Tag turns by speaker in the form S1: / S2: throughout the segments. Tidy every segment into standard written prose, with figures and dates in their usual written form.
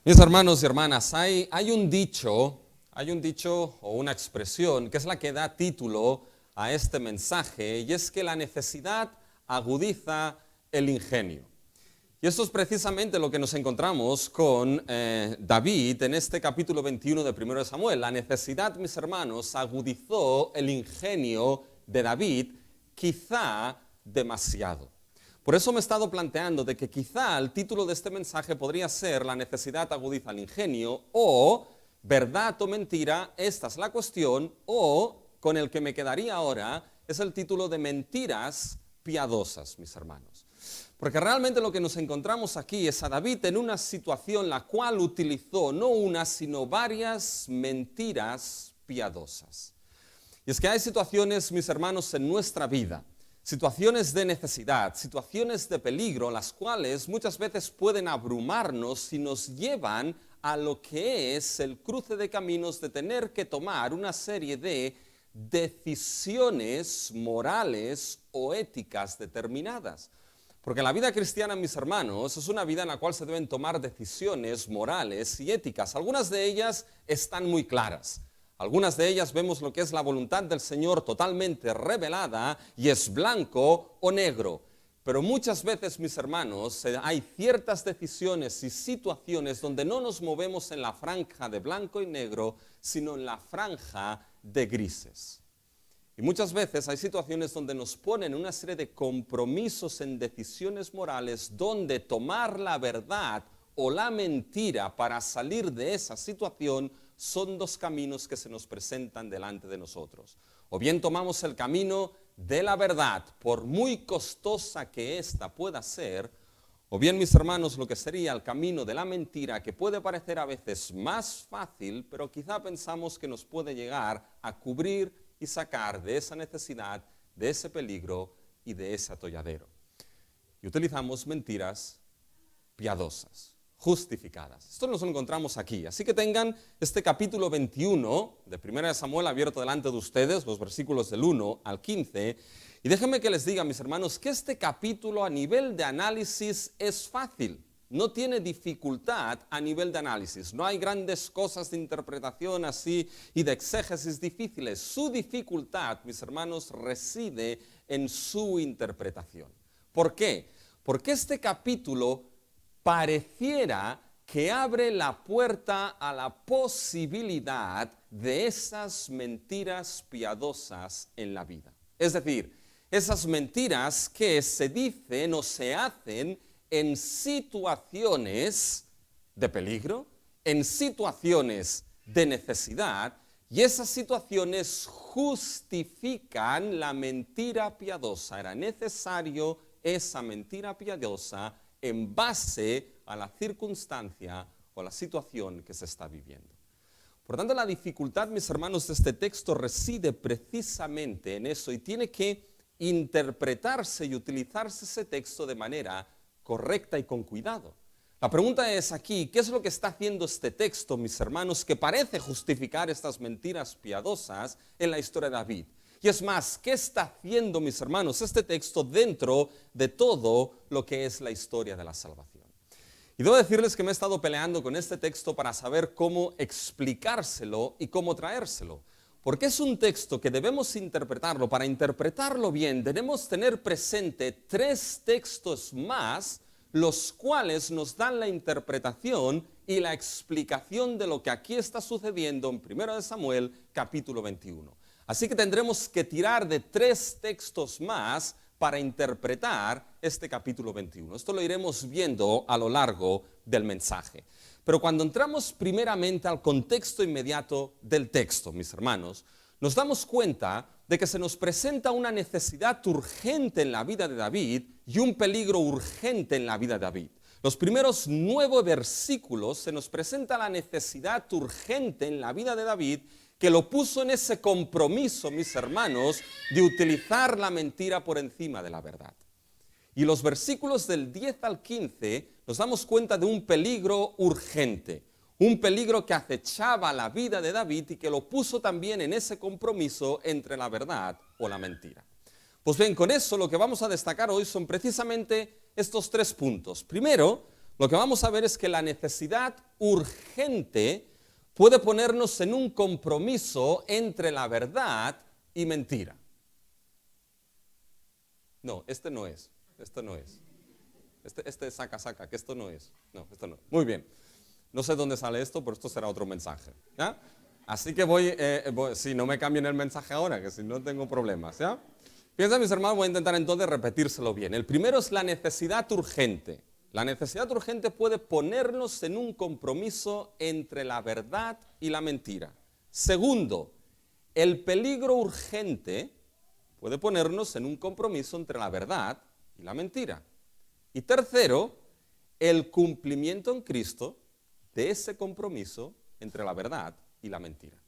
S1: Mis hermanos y hermanas, hay un dicho o una expresión que es la que da título a este mensaje, y es que la necesidad agudiza el ingenio. Y esto es precisamente lo que nos encontramos con David en este capítulo 21 de 1 de Samuel. La necesidad, mis hermanos, agudizó el ingenio de David, quizá demasiado. Por eso me he estado planteando de que quizá el título de este mensaje podría ser La necesidad agudiza el ingenio, o verdad o mentira, esta es la cuestión, o con el que me quedaría ahora es el título de Mentiras piadosas, mis hermanos. Porque realmente lo que nos encontramos aquí es a David en una situación la cual utilizó no una, sino varias mentiras piadosas. Y es que hay situaciones, mis hermanos, en nuestra vida, situaciones de necesidad, situaciones de peligro, las cuales muchas veces pueden abrumarnos y nos llevan a lo que es el cruce de caminos de tener que tomar una serie de decisiones morales o éticas determinadas. Porque la vida cristiana, mis hermanos, es una vida en la cual se deben tomar decisiones morales y éticas. Algunas de ellas están muy claras. Algunas de ellas vemos lo que es la voluntad del Señor totalmente revelada y es blanco o negro. Pero muchas veces, mis hermanos, hay ciertas decisiones y situaciones donde no nos movemos en la franja de blanco y negro, sino en la franja de grises. Y muchas veces hay situaciones donde nos ponen una serie de compromisos en decisiones morales donde tomar la verdad o la mentira para salir de esa situación son dos caminos que se nos presentan delante de nosotros. O bien tomamos el camino de la verdad, por muy costosa que ésta pueda ser, o bien, mis hermanos, lo que sería el camino de la mentira, que puede parecer a veces más fácil, pero quizá pensamos que nos puede llegar a cubrir y sacar de esa necesidad, de ese peligro y de ese atolladero. Y utilizamos mentiras piadosas, justificadas. Esto nos lo encontramos aquí. Así que tengan este capítulo 21 de 1 de Samuel abierto delante de ustedes, los versículos del 1 al 15. Y déjenme que les diga, mis hermanos, que este capítulo a nivel de análisis es fácil. No tiene dificultad a nivel de análisis. No hay grandes cosas de interpretación así y de exégesis difíciles. Su dificultad, mis hermanos, reside en su interpretación. ¿Por qué? Porque este capítulo pareciera que abre la puerta a la posibilidad de esas mentiras piadosas en la vida. Es decir, esas mentiras que se dicen o se hacen en situaciones de peligro, en situaciones de necesidad, y esas situaciones justifican la mentira piadosa. Era necesario esa mentira piadosa en base a la circunstancia o la situación que se está viviendo. Por tanto, la dificultad, mis hermanos, de este texto reside precisamente en eso, y tiene que interpretarse y utilizarse ese texto de manera correcta y con cuidado. La pregunta es aquí, ¿qué es lo que está haciendo este texto, mis hermanos, que parece justificar estas mentiras piadosas en la historia de David? Y es más, ¿qué está haciendo, mis hermanos, este texto dentro de todo lo que es la historia de la salvación? Y debo decirles que me he estado peleando con este texto para saber cómo explicárselo y cómo traérselo. Porque es un texto que debemos interpretarlo. Para interpretarlo bien, debemos tener presente tres textos más, los cuales nos dan la interpretación y la explicación de lo que aquí está sucediendo en 1 de Samuel, capítulo 21. Así que tendremos que tirar de tres textos más para interpretar este capítulo 21. Esto lo iremos viendo a lo largo del mensaje. Pero cuando entramos primeramente al contexto inmediato del texto, mis hermanos, nos damos cuenta de que se nos presenta una necesidad urgente en la vida de David y un peligro urgente en la vida de David. Los primeros 9 versículos se nos presenta la necesidad urgente en la vida de David, que lo puso en ese compromiso, mis hermanos, de utilizar la mentira por encima de la verdad. Y los versículos del 10 al 15 nos damos cuenta de un peligro urgente, un peligro que acechaba la vida de David y que lo puso también en ese compromiso entre la verdad o la mentira. Pues bien, con eso lo que vamos a destacar hoy son precisamente estos tres puntos. Primero, Lo que vamos a ver es que la necesidad urgente puede ponernos en un compromiso entre la verdad y mentira. No, este no es. Este saca, que esto no es. No, esto no. Muy bien. No sé dónde sale esto, pero esto será otro mensaje. ¿Ya? Así que si no me cambien el mensaje ahora, que si no tengo problemas. ¿Ya? Piensa, mis hermanos, voy a intentar entonces repetírselo bien. El primero es la necesidad urgente. La necesidad urgente puede ponernos en un compromiso entre la verdad y la mentira. Segundo, el peligro urgente puede ponernos en un compromiso entre la verdad y la mentira. Y tercero, el cumplimiento en Cristo de ese compromiso entre la verdad y la mentira.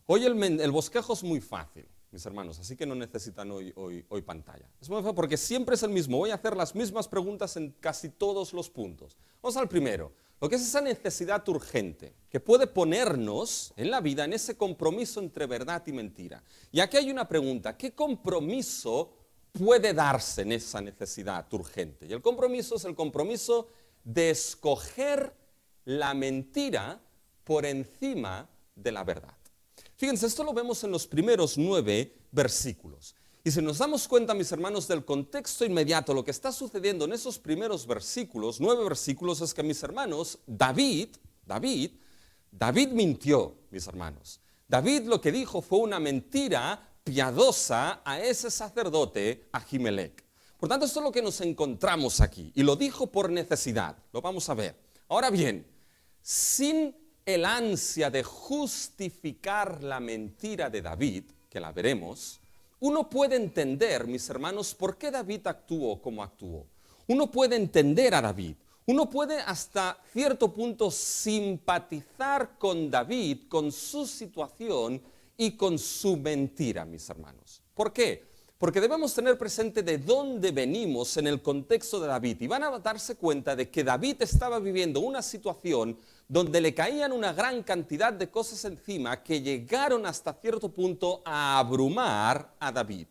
S1: Hoy el bosquejo es muy fácil, mis hermanos, así que no necesitan hoy pantalla. Es muy fácil porque siempre es el mismo. Voy a hacer las mismas preguntas en casi todos los puntos. Vamos al primero. Lo que es esa necesidad urgente que puede ponernos en la vida en ese compromiso entre verdad y mentira. Y aquí hay una pregunta. ¿Qué compromiso puede darse en esa necesidad urgente? Y el compromiso es el compromiso de escoger la mentira por encima de la verdad. Fíjense, esto lo vemos en los primeros 9 versículos. Y si nos damos cuenta, mis hermanos, del contexto inmediato, lo que está sucediendo en esos primeros versículos, 9 versículos, es que, mis hermanos, David mintió, mis hermanos. David lo que dijo fue una mentira piadosa a ese sacerdote, Ahimelech. Por tanto, esto es lo que nos encontramos aquí. Y lo dijo por necesidad. Lo vamos a ver. Ahora bien, sin el ansia de justificar la mentira de David, que la veremos, uno puede entender, mis hermanos, por qué David actuó como actuó. Uno puede entender a David. Uno puede hasta cierto punto simpatizar con David, con su situación y con su mentira, mis hermanos. ¿Por qué? Porque debemos tener presente de dónde venimos en el contexto de David. Y van a darse cuenta de que David estaba viviendo una situación donde le caían una gran cantidad de cosas encima que llegaron hasta cierto punto a abrumar a David.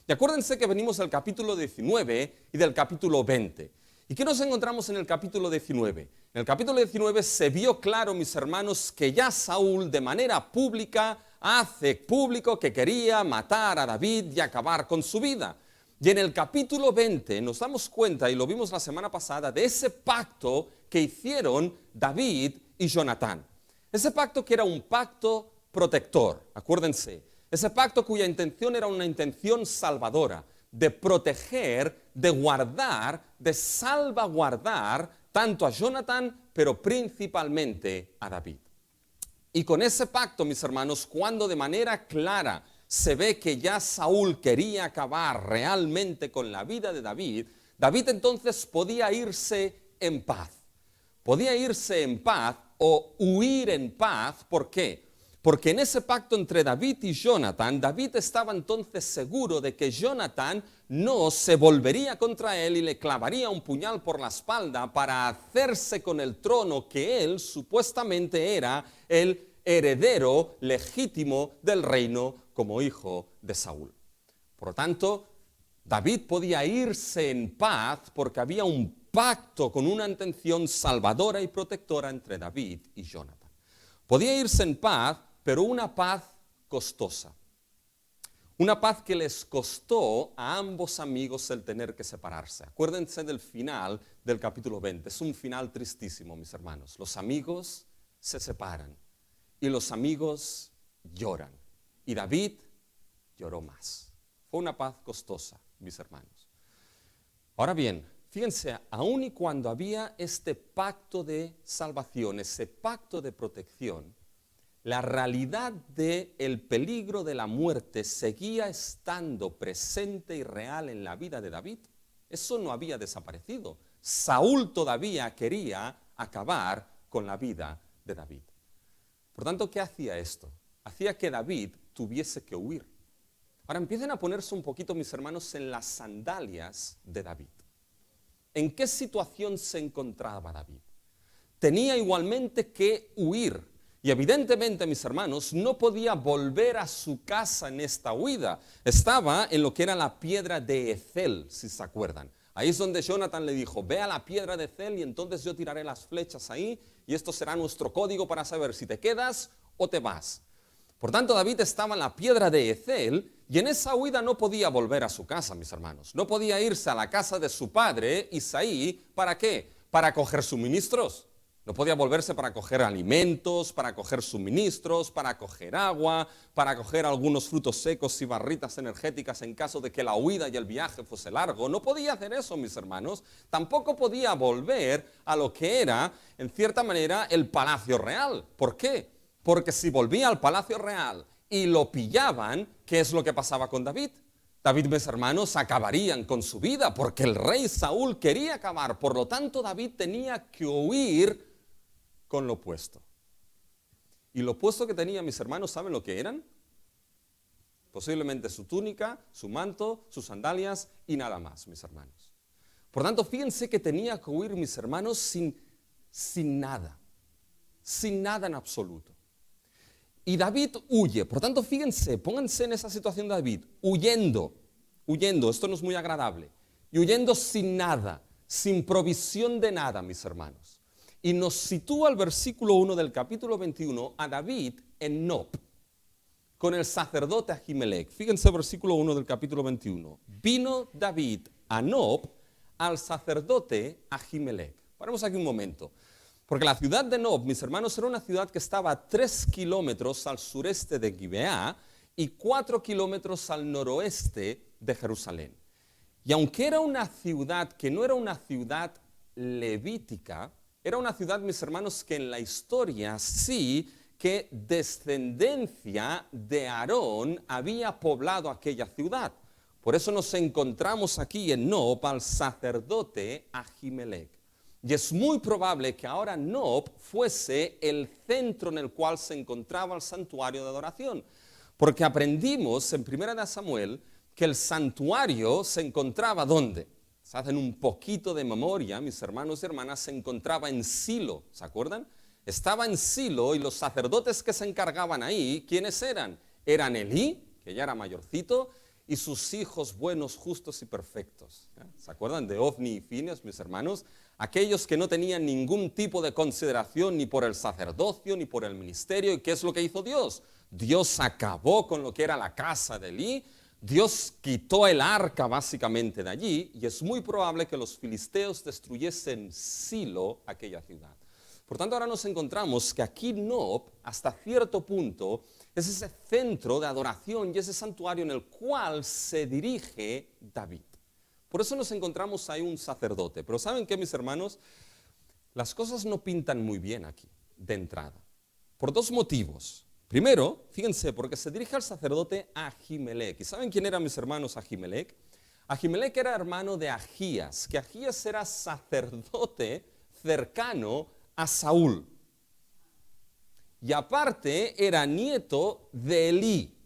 S1: Y acuérdense que venimos del capítulo 19 y del capítulo 20. ¿Y qué nos encontramos en el capítulo 19? En el capítulo 19 se vio claro, mis hermanos, que ya Saúl de manera pública hace público que quería matar a David y acabar con su vida. Y en el capítulo 20 nos damos cuenta, y lo vimos la semana pasada, de ese pacto que hicieron David y Jonatán. Ese pacto que era un pacto protector, acuérdense. Ese pacto cuya intención era una intención salvadora, de proteger, de guardar, de salvaguardar tanto a Jonatán, pero principalmente a David. Y con ese pacto, mis hermanos, cuando de manera clara se ve que ya Saúl quería acabar realmente con la vida de David, David entonces podía irse en paz. Podía irse en paz o huir en paz. ¿Por qué? Porque en ese pacto entre David y Jonatán, David estaba entonces seguro de que Jonatán no se volvería contra él y le clavaría un puñal por la espalda para hacerse con el trono que él supuestamente era el heredero legítimo del reino como hijo de Saúl. Por lo tanto, David podía irse en paz porque había un pacto con una intención salvadora y protectora entre David y Jonatán. Podía irse en paz, pero una paz costosa. Una paz que les costó a ambos amigos el tener que separarse. Acuérdense del final del capítulo 20. Es un final tristísimo, mis hermanos. Los amigos se separan y los amigos lloran. Y David lloró más. Fue una paz costosa, mis hermanos. Ahora bien, fíjense, aun y cuando había este pacto de salvación, ese pacto de protección, la realidad del peligro de la muerte seguía estando presente y real en la vida de David. Eso no había desaparecido. Saúl todavía quería acabar con la vida de David. Por tanto, ¿qué hacía esto? Hacía que David tuviese que huir. Ahora empiecen a ponerse un poquito, mis hermanos, en las sandalias de David. ¿En qué situación se encontraba David? Tenía igualmente que huir. Y evidentemente, mis hermanos, no podía volver a su casa en esta huida. Estaba en lo que era la piedra de Ethel, si se acuerdan. Ahí es donde Jonathan le dijo, ve a la piedra de Ethel y entonces yo tiraré las flechas ahí y esto será nuestro código para saber si te quedas o te vas. Por tanto, David estaba en la piedra de Ethel y en esa huida no podía volver a su casa, mis hermanos. No podía irse a la casa de su padre, Isaí, ¿para qué? Para coger suministros. No podía volverse para coger alimentos, para coger suministros, para coger agua, para coger algunos frutos secos y barritas energéticas en caso de que la huida y el viaje fuese largo. No podía hacer eso, mis hermanos. Tampoco podía volver a lo que era, en cierta manera, el palacio real. ¿Por qué? Porque si volvía al palacio real y lo pillaban, ¿qué es lo que pasaba con David? David, mis hermanos, acabarían con su vida porque el rey Saúl quería acabar. Por lo tanto, David tenía que huir con lo opuesto. Y lo opuesto que tenía, mis hermanos, ¿saben lo que eran? Posiblemente su túnica, su manto, sus sandalias y nada más, mis hermanos. Por tanto, fíjense que tenía que huir, mis hermanos, sin nada en absoluto. Y David huye. Por tanto, fíjense, pónganse en esa situación de David, huyendo, esto no es muy agradable, y huyendo sin nada, sin provisión de nada, mis hermanos. Y nos sitúa el versículo 1 del capítulo 21 a David en Nob, con el sacerdote Ahimelech. Fíjense el versículo 1 del capítulo 21. Vino David a Nob al sacerdote Ahimelech. Paremos aquí un momento, porque la ciudad de Nob, mis hermanos, era una ciudad que estaba a 3 kilómetros al sureste de Gibeá y 4 kilómetros al noroeste de Jerusalén. Y aunque era una ciudad que no era una ciudad levítica, era una ciudad, mis hermanos, que en la historia sí que descendencia de Aarón había poblado aquella ciudad. Por eso nos encontramos aquí en Nob al sacerdote Ahimelech. Y es muy probable que ahora Nob fuese el centro en el cual se encontraba el santuario de adoración. Porque aprendimos en 1 Samuel que el santuario se encontraba ¿dónde? Se hacen un poquito de memoria, mis hermanos y hermanas, se encontraba en Silo, ¿se acuerdan? Estaba en Silo y los sacerdotes que se encargaban ahí, ¿quiénes eran? Eran Elí, que ya era mayorcito, y sus hijos buenos, justos y perfectos. ¿Se acuerdan de Ofni y Fineas, mis hermanos? Aquellos que no tenían ningún tipo de consideración ni por el sacerdocio ni por el ministerio. ¿Y qué es lo que hizo Dios? Dios acabó con lo que era la casa de Elí. Dios quitó el arca básicamente de allí y es muy probable que los filisteos destruyesen Silo, aquella ciudad. Por tanto, ahora nos encontramos que aquí Nob, hasta cierto punto, es ese centro de adoración y ese santuario en el cual se dirige David. Por eso nos encontramos ahí un sacerdote. Pero ¿saben qué, mis hermanos? Las cosas no pintan muy bien aquí, de entrada, por dos motivos. Primero, fíjense, porque se dirige al sacerdote Ahimelech. ¿Y saben quién eran, mis hermanos, Ahimelech? Ahimelech era hermano de Ahías, que Ahías era sacerdote cercano a Saúl. Y aparte era nieto de Elí,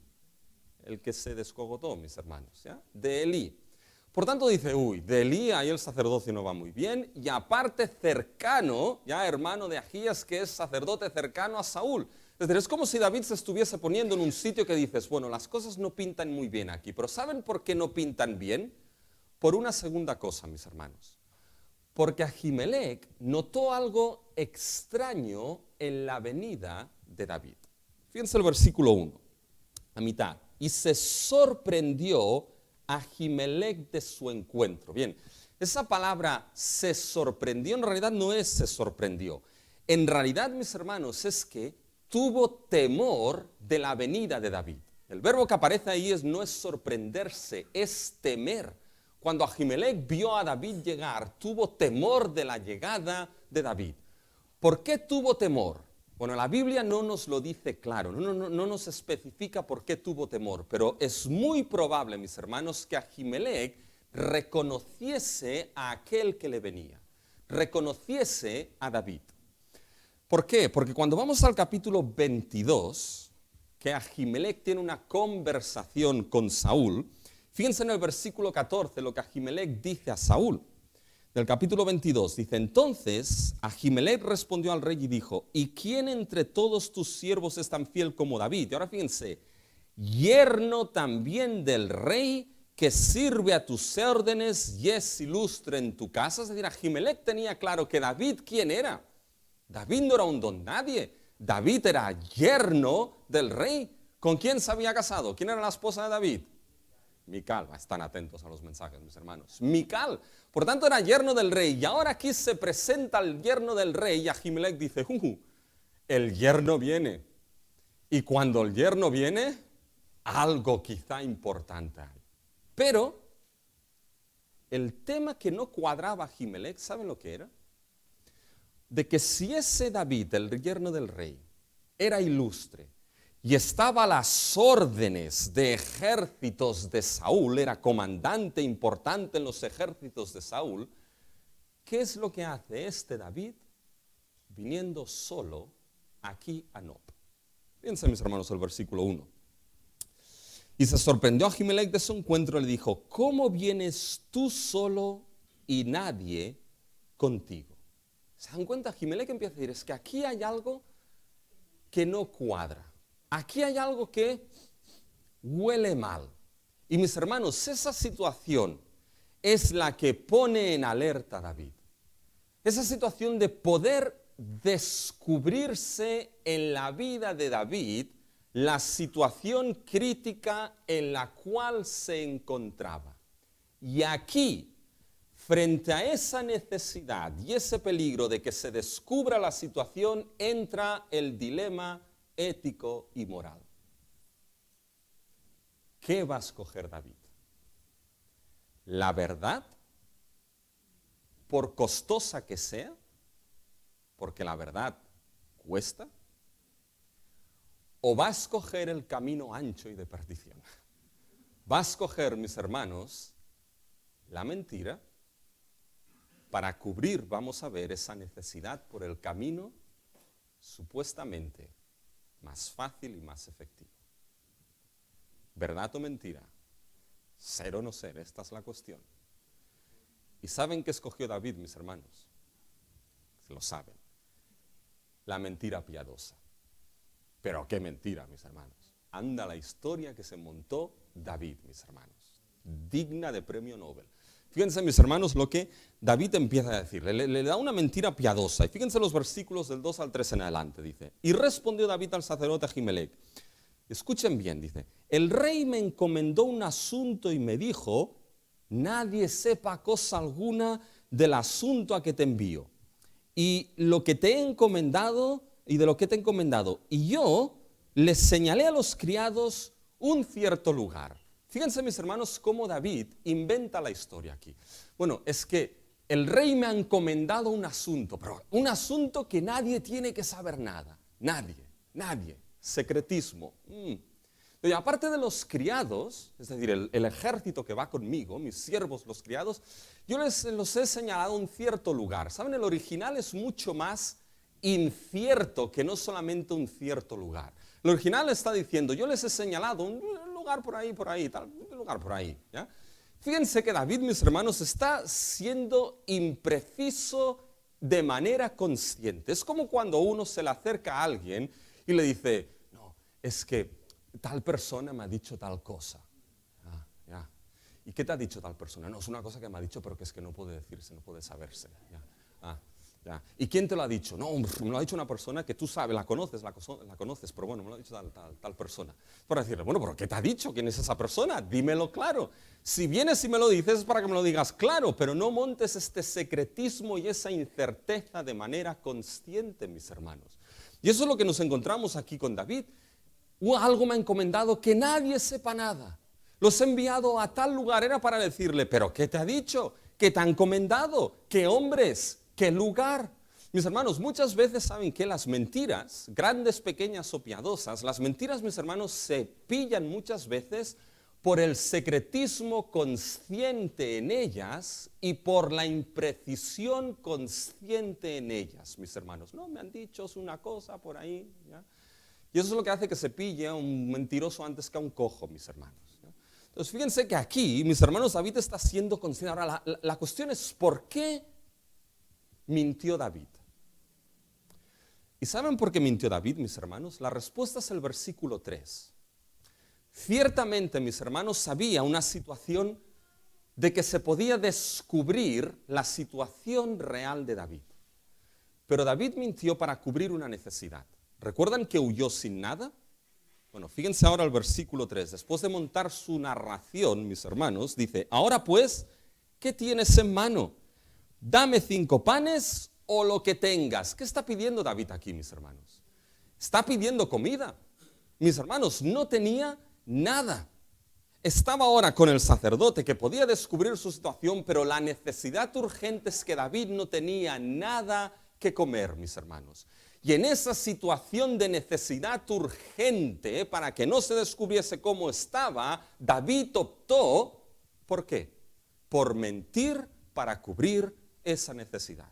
S1: el que se descogotó, mis hermanos, ¿ya? De Elí. Por tanto dice, de Elí ahí el sacerdocio no va muy bien, y aparte cercano, ya hermano de Ahías, que es sacerdote cercano a Saúl. Es decir, es como si David se estuviese poniendo en un sitio que dices, bueno, las cosas no pintan muy bien aquí, pero ¿saben por qué no pintan bien? Por una segunda cosa, mis hermanos. Porque Ahimelech notó algo extraño en la venida de David. Fíjense el versículo 1, a mitad. Y se sorprendió Ahimelech de su encuentro. Bien, esa palabra se sorprendió, en realidad no es se sorprendió. En realidad, mis hermanos, es que tuvo temor de la venida de David. El verbo que aparece ahí no es sorprenderse, es temer. Cuando Ahimelech vio a David llegar, tuvo temor de la llegada de David. ¿Por qué tuvo temor? Bueno, la Biblia no nos lo dice claro, no nos especifica por qué tuvo temor, pero es muy probable, mis hermanos, que Ahimelech reconociese a aquel que le venía, reconociese a David. ¿Por qué? Porque cuando vamos al capítulo 22, que Ahimelech tiene una conversación con Saúl, fíjense en el versículo 14 lo que Ahimelech dice a Saúl. Del capítulo 22 dice, entonces Ahimelech respondió al rey y dijo, ¿y quién entre todos tus siervos es tan fiel como David? Y ahora fíjense, yerno también del rey que sirve a tus órdenes y es ilustre en tu casa. Es decir, Ahimelech tenía claro que David, ¿quién era? David no era un don nadie. David era yerno del rey. ¿Con quién se había casado? ¿Quién era la esposa de David? Mical. Están atentos a los mensajes, mis hermanos. Mical. Por tanto, era yerno del rey. Y ahora aquí se presenta el yerno del rey y Ahimelech dice, el yerno viene. Y cuando el yerno viene, algo quizá importante hay. Pero el tema que no cuadraba a Ahimelech, ¿saben lo que era? De que si ese David, el yerno del rey, era ilustre y estaba a las órdenes de ejércitos de Saúl, era comandante importante en los ejércitos de Saúl, ¿qué es lo que hace este David viniendo solo aquí a Nob? Fíjense, mis hermanos, el versículo 1. Y se sorprendió a Ahimelech de su encuentro y le dijo, ¿cómo vienes tú solo y nadie contigo? ¿Se dan cuenta? Ahimelech empieza a decir, es que aquí hay algo que no cuadra. Aquí hay algo que huele mal. Y mis hermanos, esa situación es la que pone en alerta a David. Esa situación de poder descubrirse en la vida de David la situación crítica en la cual se encontraba. Y aquí, frente a esa necesidad y ese peligro de que se descubra la situación, entra el dilema ético y moral. ¿Qué va a escoger David? ¿La verdad, por costosa que sea? Porque la verdad cuesta. ¿O va a escoger el camino ancho y de perdición? Va a escoger, mis hermanos, la mentira para cubrir, vamos a ver, esa necesidad por el camino supuestamente más fácil y más efectivo. ¿Verdad o mentira? Ser o no ser, esta es la cuestión. ¿Y saben qué escogió David, mis hermanos? Lo saben. La mentira piadosa. Pero qué mentira, mis hermanos. Anda la historia que se montó David, mis hermanos. Digna de premio Nobel. Fíjense, mis hermanos, lo que David empieza a decir. Le da una mentira piadosa. Y fíjense los versículos del 2 al 3 en adelante. Dice, y respondió David al sacerdote Ahimelech. Escuchen bien, dice, el rey me encomendó un asunto y me dijo, nadie sepa cosa alguna del asunto a que te envío. Y lo que te he encomendado, y de lo que te he encomendado. Y yo les señalé a los criados un cierto lugar. Fíjense, mis hermanos, cómo David inventa la historia aquí. Bueno, es que el rey me ha encomendado un asunto, pero un asunto que nadie tiene que saber nada. Nadie. Secretismo. Y aparte de los criados, es decir, el ejército que va conmigo, mis siervos, los criados, yo los he señalado un cierto lugar. ¿Saben? El original es mucho más incierto que no solamente un cierto lugar. El original está diciendo, yo les he señalado un lugar por ahí, un lugar por ahí. ¿Ya? Fíjense que David, mis hermanos, está siendo impreciso de manera consciente. Es como cuando uno se le acerca a alguien y le dice, no, es que tal persona me ha dicho tal cosa. Ya. ¿Y qué te ha dicho tal persona? No, es una cosa que me ha dicho, pero que es que no puede decirse, no puede saberse. Ya. ¿Y quién te lo ha dicho? No, me lo ha dicho una persona que tú sabes, la conoces, pero bueno, me lo ha dicho tal persona. Para decirle, bueno, pero ¿qué te ha dicho? ¿Quién es esa persona? Dímelo claro. Si vienes y me lo dices es para que me lo digas claro, pero no montes este secretismo y esa incerteza de manera consciente, mis hermanos. Y eso es lo que nos encontramos aquí con David. Algo me ha encomendado que nadie sepa nada. Los he enviado a tal lugar, era para decirle, pero ¿qué te ha dicho? ¿Qué te ha encomendado? ¿Qué hombres? ¿Qué lugar? Mis hermanos, muchas veces saben que las mentiras, grandes, pequeñas o piadosas, las mentiras, mis hermanos, se pillan muchas veces por el secretismo consciente en ellas y por la imprecisión consciente en ellas, mis hermanos. No, me han dicho es una cosa por ahí, ¿ya? Y eso es lo que hace que se pille a un mentiroso antes que a un cojo, mis hermanos, ¿ya? Entonces, fíjense que aquí, mis hermanos, David está siendo consciente. Ahora, la cuestión es, ¿por qué mintió David? ¿Y saben por qué mintió David, mis hermanos? La respuesta es el versículo 3. Ciertamente, mis hermanos, había una situación de que se podía descubrir la situación real de David. Pero David mintió para cubrir una necesidad. ¿Recuerdan que huyó sin nada? Bueno, fíjense ahora el versículo 3. Después de montar su narración, mis hermanos, dice, ahora pues, ¿qué tienes en mano? Dame 5 panes o lo que tengas. ¿Qué está pidiendo David aquí, mis hermanos? Está pidiendo comida. Mis hermanos, no tenía nada. Estaba ahora con el sacerdote que podía descubrir su situación, pero la necesidad urgente es que David no tenía nada que comer, mis hermanos. Y en esa situación de necesidad urgente, para que no se descubriese cómo estaba, David optó, ¿por qué? Por mentir para cubrir esa necesidad.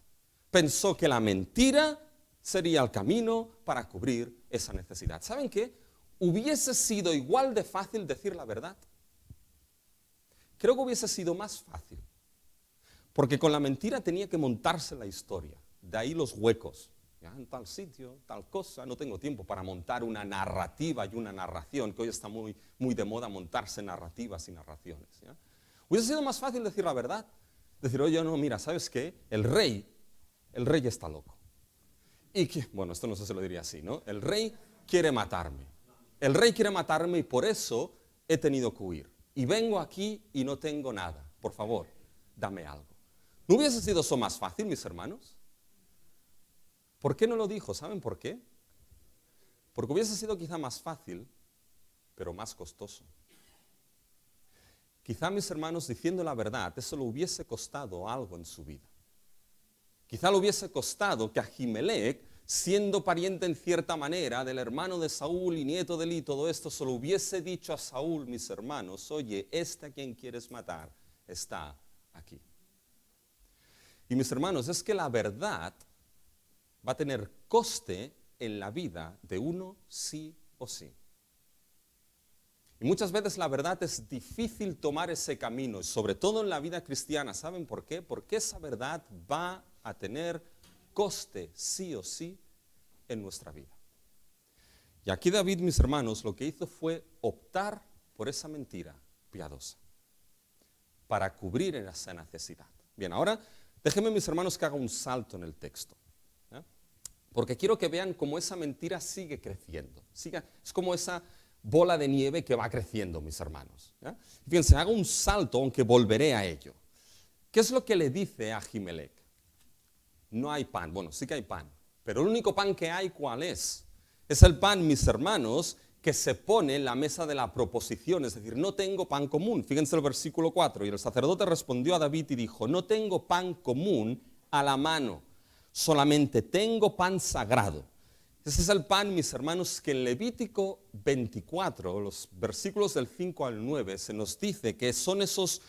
S1: Pensó que la mentira sería el camino para cubrir esa necesidad. ¿Saben qué? Hubiese sido igual de fácil decir la verdad. Creo que hubiese sido más fácil, porque con la mentira tenía que montarse la historia, de ahí los huecos, ya en tal sitio, tal cosa, no tengo tiempo para montar una narrativa y una narración, que hoy está muy de moda montarse narrativas y narraciones. ¿Ya? Hubiese sido más fácil decir la verdad, decir, oye, no, mira, ¿sabes qué? El rey está loco. Y que, bueno, esto no sé si lo diría así, ¿no? El rey quiere matarme y por eso he tenido que huir. Y vengo aquí y no tengo nada. Por favor, dame algo. ¿No hubiese sido eso más fácil, mis hermanos? ¿Por qué no lo dijo? ¿Saben por qué? Porque hubiese sido quizá más fácil, pero más costoso. Quizá, mis hermanos, diciendo la verdad, eso le hubiese costado algo en su vida. Quizá le hubiese costado que Ahimelech, siendo pariente en cierta manera del hermano de Saúl y nieto de él y todo esto, se lo hubiese dicho a Saúl, mis hermanos, oye, este a quien quieres matar está aquí. Y mis hermanos, es que la verdad va a tener coste en la vida de uno sí o sí. Y muchas veces la verdad es difícil tomar ese camino, sobre todo en la vida cristiana. ¿Saben por qué? Porque esa verdad va a tener coste sí o sí en nuestra vida. Y aquí David, mis hermanos, lo que hizo fue optar por esa mentira piadosa para cubrir esa necesidad. Bien, ahora déjenme, mis hermanos, que haga un salto en el texto, ¿eh? Porque quiero que vean cómo esa mentira sigue creciendo. Es como esa bola de nieve que va creciendo, mis hermanos, ¿eh? Fíjense, hago un salto, aunque volveré a ello. ¿Qué es lo que le dice a Ahimelech? No hay pan. Bueno, sí que hay pan, pero el único pan que hay, ¿cuál es? Es el pan, mis hermanos, que se pone en la mesa de la proposición, es decir, no tengo pan común. Fíjense el versículo 4, y el sacerdote respondió a David y dijo, no tengo pan común a la mano, solamente tengo pan sagrado. Ese es el pan, mis hermanos, que en Levítico 24, los versículos del 5 al 9, se nos dice que son esos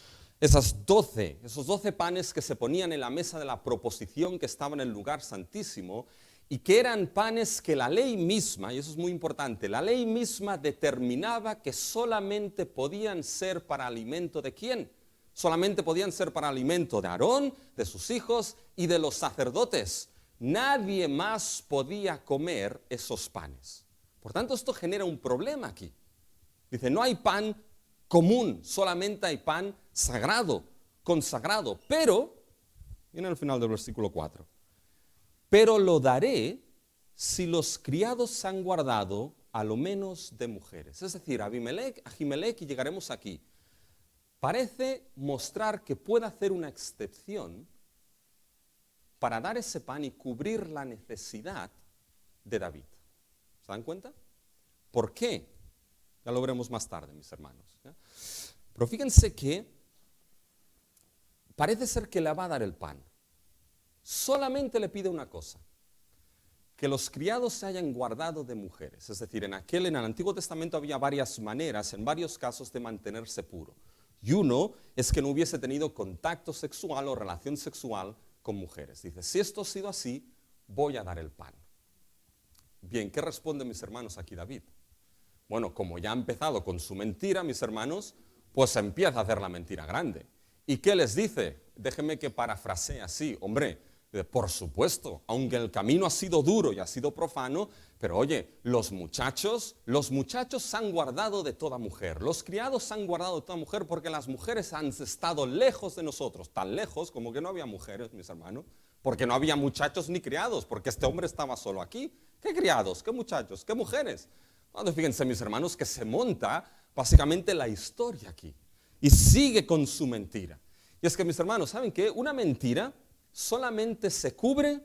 S1: 12 panes que se ponían en la mesa de la proposición que estaba en el lugar santísimo y que eran panes que la ley misma, y eso es muy importante, la ley misma determinaba que solamente podían ser para alimento de ¿quién? Solamente podían ser para alimento de Aarón, de sus hijos y de los sacerdotes. Nadie más podía comer esos panes. Por tanto, esto genera un problema aquí. Dice, no hay pan común, solamente hay pan sagrado, consagrado. Pero, viene al final del versículo 4, pero lo daré si los criados se han guardado a lo menos de mujeres. Es decir, Ahimelech, y llegaremos aquí, parece mostrar que puede hacer una excepción para dar ese pan y cubrir la necesidad de David. ¿Se dan cuenta? ¿Por qué? Ya lo veremos más tarde, mis hermanos. ¿Ya? Pero fíjense que parece ser que le va a dar el pan. Solamente le pide una cosa, que los criados se hayan guardado de mujeres. Es decir, en el Antiguo Testamento había varias maneras, en varios casos, de mantenerse puro. Y uno es que no hubiese tenido contacto sexual o relación sexual con mujeres. Dice, si esto ha sido así, voy a dar el pan. Bien, ¿qué responde, mis hermanos, aquí David? Bueno, como ya ha empezado con su mentira, mis hermanos, pues empieza a hacer la mentira grande. ¿Y qué les dice? Déjenme que parafrasee así. Hombre, Por supuesto, aunque el camino ha sido duro y ha sido profano, pero oye, los muchachos se han guardado de toda mujer, los criados se han guardado de toda mujer porque las mujeres han estado lejos de nosotros, tan lejos como que no había mujeres, mis hermanos, porque no había muchachos ni criados, porque este hombre estaba solo aquí. ¿Qué criados? ¿Qué muchachos? ¿Qué mujeres? Bueno, fíjense, mis hermanos, que se monta básicamente la historia aquí y sigue con su mentira. Y es que, mis hermanos, ¿saben qué? Una mentira solamente se cubre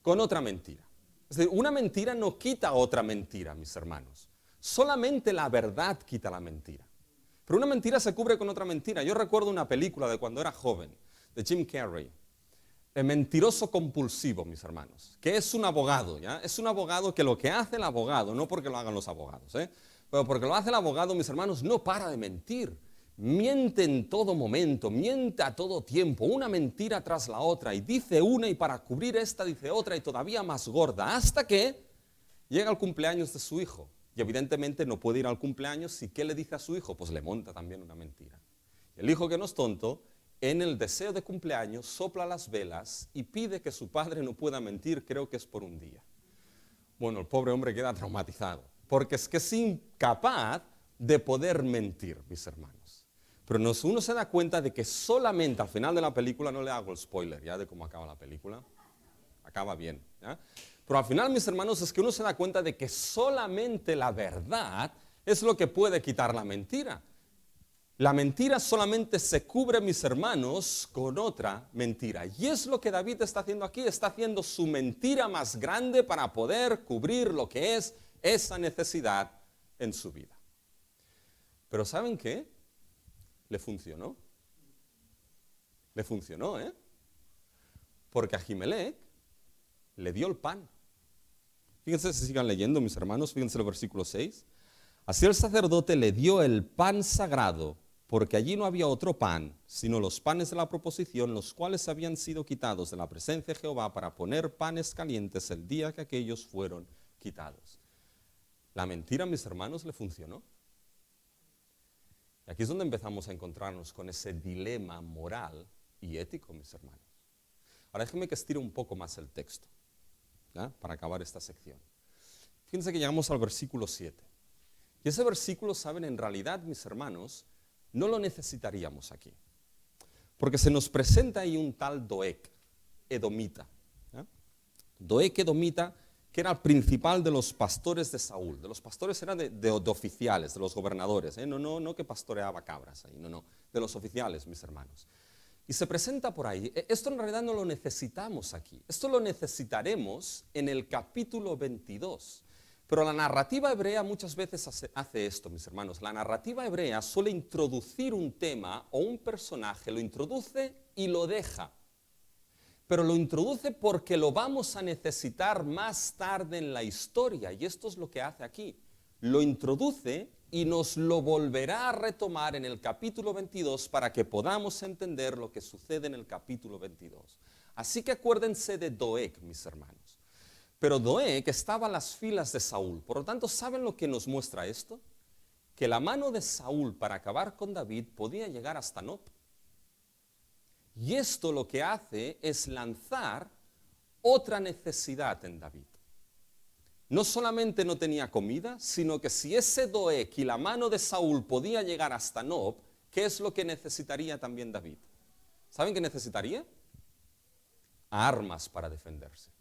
S1: con otra mentira. Es decir, una mentira no quita otra mentira, mis hermanos. Solamente la verdad quita la mentira. Pero una mentira se cubre con otra mentira. Yo recuerdo una película de cuando era joven, de Jim Carrey, El mentiroso compulsivo, mis hermanos, que es un abogado, ¿ya? Es un abogado que lo que hace el abogado, no porque lo hagan los abogados, pero porque lo hace el abogado, mis hermanos, no para de mentir. Miente en todo momento, miente a todo tiempo, una mentira tras la otra, y dice una y para cubrir esta dice otra y todavía más gorda, hasta que llega el cumpleaños de su hijo. Y evidentemente no puede ir al cumpleaños, ¿y qué le dice a su hijo? Pues le monta también una mentira. El hijo, que no es tonto, en el deseo de cumpleaños sopla las velas y pide que su padre no pueda mentir, creo que es por un día. Bueno, el pobre hombre queda traumatizado, porque es que es incapaz de poder mentir, mis hermanos. Pero uno se da cuenta de que solamente al final de la película, no le hago el spoiler ya de cómo acaba la película, acaba bien, ¿ya? Pero al final, mis hermanos, es que uno se da cuenta de que solamente la verdad es lo que puede quitar la mentira. La mentira solamente se cubre, mis hermanos, con otra mentira. Y es lo que David está haciendo aquí, está haciendo su mentira más grande para poder cubrir lo que es esa necesidad en su vida. Pero ¿saben qué? Le funcionó. Le funcionó, Porque Ahimelech le dio el pan. Fíjense, si sigan leyendo, mis hermanos, fíjense el versículo 6. Así el sacerdote le dio el pan sagrado, porque allí no había otro pan, sino los panes de la proposición, los cuales habían sido quitados de la presencia de Jehová para poner panes calientes el día que aquellos fueron quitados. La mentira, mis hermanos, le funcionó. Y aquí es donde empezamos a encontrarnos con ese dilema moral y ético, mis hermanos. Ahora déjenme que estire un poco más el texto, ¿ya? Para acabar esta sección. Fíjense que llegamos al versículo 7. Y ese versículo, saben, en realidad, mis hermanos, no lo necesitaríamos aquí. Porque se nos presenta ahí un tal Doeg, edomita. ¿Ya? Doeg, edomita, que era el principal de los pastores de Saúl. De los pastores eran de oficiales, de los gobernadores. No que pastoreaba cabras ahí, no, de los oficiales, mis hermanos. Y se presenta por ahí. Esto en realidad no lo necesitamos aquí. Esto lo necesitaremos en el capítulo 22. Pero la narrativa hebrea muchas veces hace esto, mis hermanos. La narrativa hebrea suele introducir un tema o un personaje, lo introduce y lo deja. Pero lo introduce porque lo vamos a necesitar más tarde en la historia. Y esto es lo que hace aquí. Lo introduce y nos lo volverá a retomar en el capítulo 22 para que podamos entender lo que sucede en el capítulo 22. Así que acuérdense de Doeg, mis hermanos. Pero Doeg estaba a las filas de Saúl. Por lo tanto, ¿saben lo que nos muestra esto? Que la mano de Saúl para acabar con David podía llegar hasta Nob. Y esto lo que hace es lanzar otra necesidad en David. No solamente no tenía comida, sino que si ese Doeg y la mano de Saúl podía llegar hasta Nob, ¿qué es lo que necesitaría también David? ¿Saben qué necesitaría? Armas para defenderse.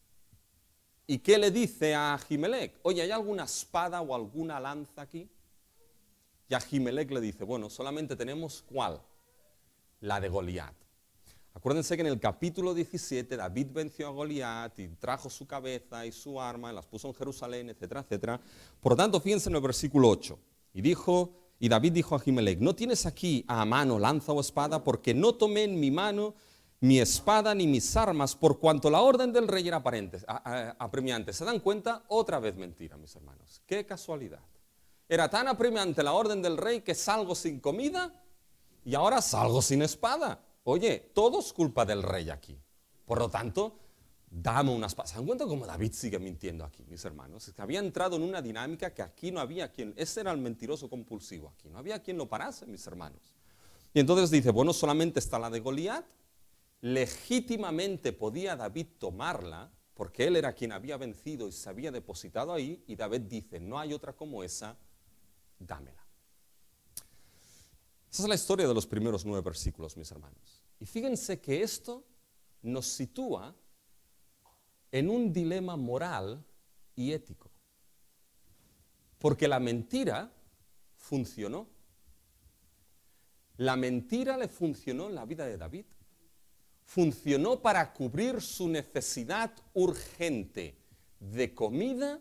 S1: ¿Y qué le dice a Ahimelech? Oye, ¿hay alguna espada o alguna lanza aquí? Y Ahimelech le dice, bueno, solamente tenemos ¿cuál? La de Goliat. Acuérdense que en el capítulo 17 David venció a Goliat y trajo su cabeza y su arma, y las puso en Jerusalén, etcétera, etcétera. Por lo tanto, fíjense en el versículo 8. Y David dijo a Ahimelech, no tienes aquí a mano lanza o espada, porque no tomé en mi mano mi espada ni mis armas, por cuanto la orden del rey era apremiante. ¿Se dan cuenta? Otra vez mentira, mis hermanos. Qué casualidad. Era tan apremiante la orden del rey que salgo sin comida y ahora salgo sin espada. Oye, todo es culpa del rey aquí. Por lo tanto, dame una espada. ¿Se dan cuenta cómo David sigue mintiendo aquí, mis hermanos? Es que había entrado en una dinámica que aquí no había quien. Ese era el mentiroso compulsivo aquí. No había quien lo parase, mis hermanos. Y entonces dice, bueno, solamente está la de Goliat. legítimamente podía David tomarla, porque él era quien había vencido y se había depositado ahí, y David dice, no hay otra como esa, dámela. Esa es la historia de los primeros 9 versículos, mis hermanos. Y fíjense que esto nos sitúa en un dilema moral y ético. Porque la mentira funcionó. La mentira le funcionó en la vida de David. Funcionó para cubrir su necesidad urgente de comida,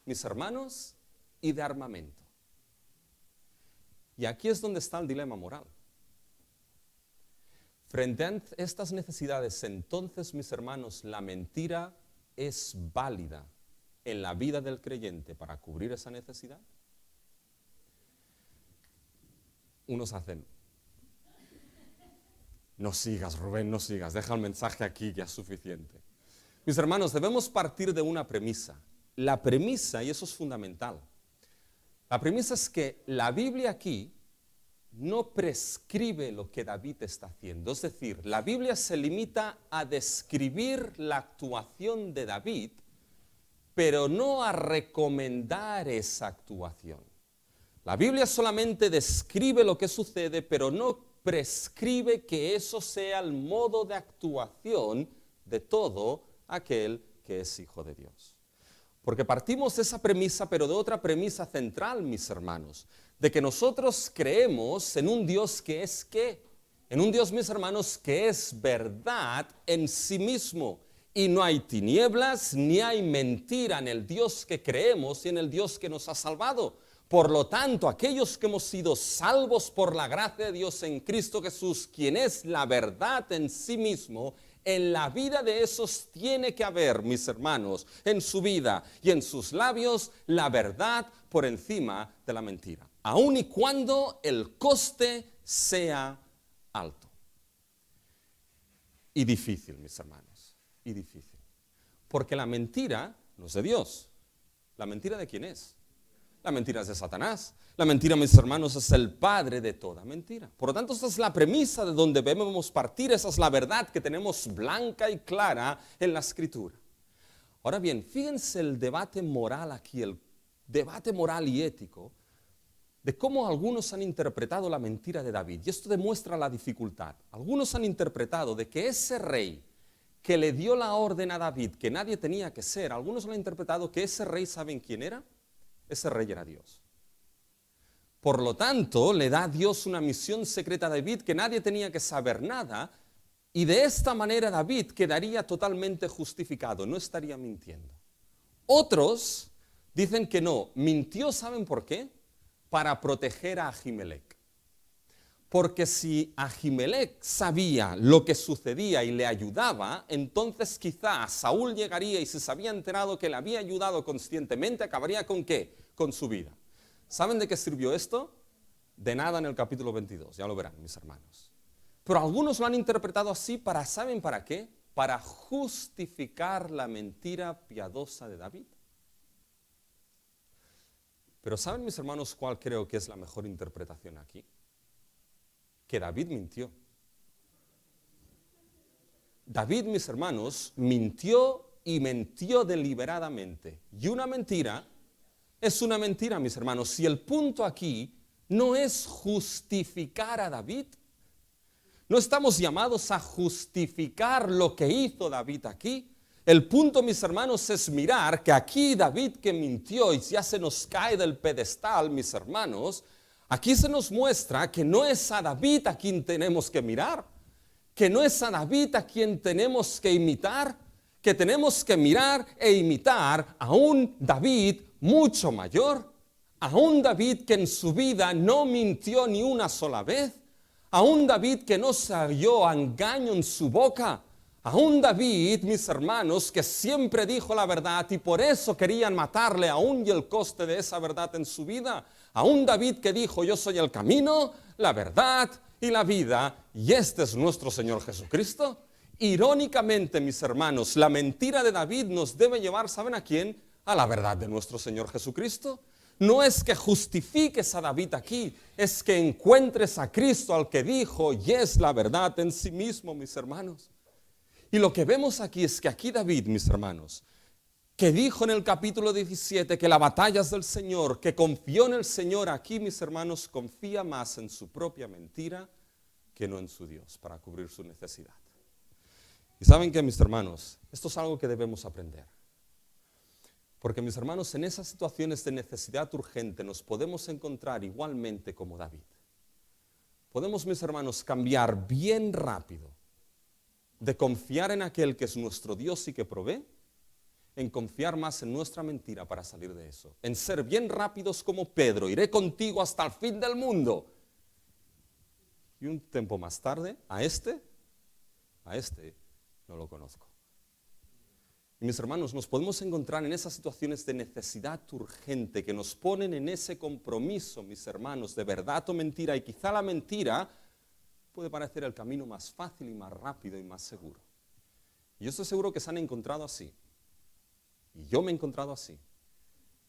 S1: mis hermanos, y de armamento. Y aquí es donde está el dilema moral. Frente a estas necesidades, entonces, mis hermanos, la mentira es válida en la vida del creyente para cubrir esa necesidad. Unos hacen, no sigas, Rubén, no sigas, deja el mensaje aquí que es suficiente. Mis hermanos, debemos partir de una premisa. La premisa, y eso es fundamental, la premisa es que la Biblia aquí no prescribe lo que David está haciendo. Es decir, la Biblia se limita a describir la actuación de David, pero no a recomendar esa actuación. La Biblia solamente describe lo que sucede, pero no prescribe que eso sea el modo de actuación de todo aquel que es hijo de Dios. Porque partimos de esa premisa, pero de otra premisa central, mis hermanos, de que nosotros creemos en un Dios que es ¿qué? En un Dios, mis hermanos, que es verdad en sí mismo. Y no hay tinieblas ni hay mentira en el Dios que creemos y en el Dios que nos ha salvado. Por lo tanto, aquellos que hemos sido salvos por la gracia de Dios en Cristo Jesús, quien es la verdad en sí mismo, en la vida de esos tiene que haber, mis hermanos, en su vida y en sus labios, la verdad por encima de la mentira, aun y cuando el coste sea alto. Y difícil, mis hermanos, y difícil. Porque la mentira no es de Dios. ¿La mentira de quién es? La mentira es de Satanás. La mentira, mis hermanos, es el padre de toda mentira. Por lo tanto, esta es la premisa de donde debemos partir. Esa es la verdad que tenemos blanca y clara en la Escritura. Ahora bien, fíjense el debate moral aquí, el debate moral y ético, de cómo algunos han interpretado la mentira de David. Y esto demuestra la dificultad. Algunos han interpretado de que ese rey que le dio la orden a David, que nadie tenía que ser, algunos lo han interpretado que ese rey, ¿saben quién era? Ese rey era Dios. Por lo tanto, le da a Dios una misión secreta a David que nadie tenía que saber nada, y de esta manera David quedaría totalmente justificado, no estaría mintiendo. Otros dicen que no, mintió, ¿saben por qué? Para proteger a Ahimelech. Porque si Ahimelech sabía lo que sucedía y le ayudaba, entonces quizá Saúl llegaría y si se había enterado que le había ayudado conscientemente, acabaría ¿con qué? Con su vida. ¿Saben de qué sirvió esto? De nada en el capítulo 22, ya lo verán, mis hermanos. Pero algunos lo han interpretado así para, ¿saben para qué? Para justificar la mentira piadosa de David. Pero ¿saben, mis hermanos, cuál creo que es la mejor interpretación aquí? Que David mintió. David, mis hermanos, mintió y mintió deliberadamente. Y una mentira es una mentira, mis hermanos. Si el punto aquí no es justificar a David, no estamos llamados a justificar lo que hizo David aquí. El punto, mis hermanos, es mirar que aquí David que mintió y ya se nos cae del pedestal, mis hermanos, aquí se nos muestra que no es a David a quien tenemos que mirar, que no es a David a quien tenemos que imitar, que tenemos que mirar e imitar a un David mucho mayor, a un David que en su vida no mintió ni una sola vez, a un David que no se halló engaño en su boca, a un David, mis hermanos, que siempre dijo la verdad y por eso querían matarle aún y el coste de esa verdad en su vida. A un David que dijo, yo soy el camino, la verdad y la vida, y este es nuestro Señor Jesucristo. Irónicamente, mis hermanos, la mentira de David nos debe llevar, ¿saben a quién? A la verdad de nuestro Señor Jesucristo. no es que justifiques a David aquí, es que encuentres a Cristo al que dijo, y es la verdad en sí mismo, mis hermanos. Y lo que vemos aquí es que aquí David, mis hermanos, que dijo en el capítulo 17 que la batalla es del Señor, que confió en el Señor, aquí, mis hermanos, confía más en su propia mentira que no en su Dios para cubrir su necesidad. Y saben que, mis hermanos, esto es algo que debemos aprender. Porque, mis hermanos, en esas situaciones de necesidad urgente nos podemos encontrar igualmente como David. Podemos, mis hermanos, cambiar bien rápido de confiar en aquel que es nuestro Dios y que provee, en confiar más en nuestra mentira para salir de eso. En ser bien rápidos como Pedro, iré contigo hasta el fin del mundo. Y un tiempo más tarde, a este no lo conozco. Y mis hermanos, nos podemos encontrar en esas situaciones de necesidad urgente que nos ponen en ese compromiso, mis hermanos, de verdad o mentira. Y quizá la mentira puede parecer el camino más fácil y más rápido y más seguro. Y yo estoy seguro que se han encontrado así. Y yo me he encontrado así.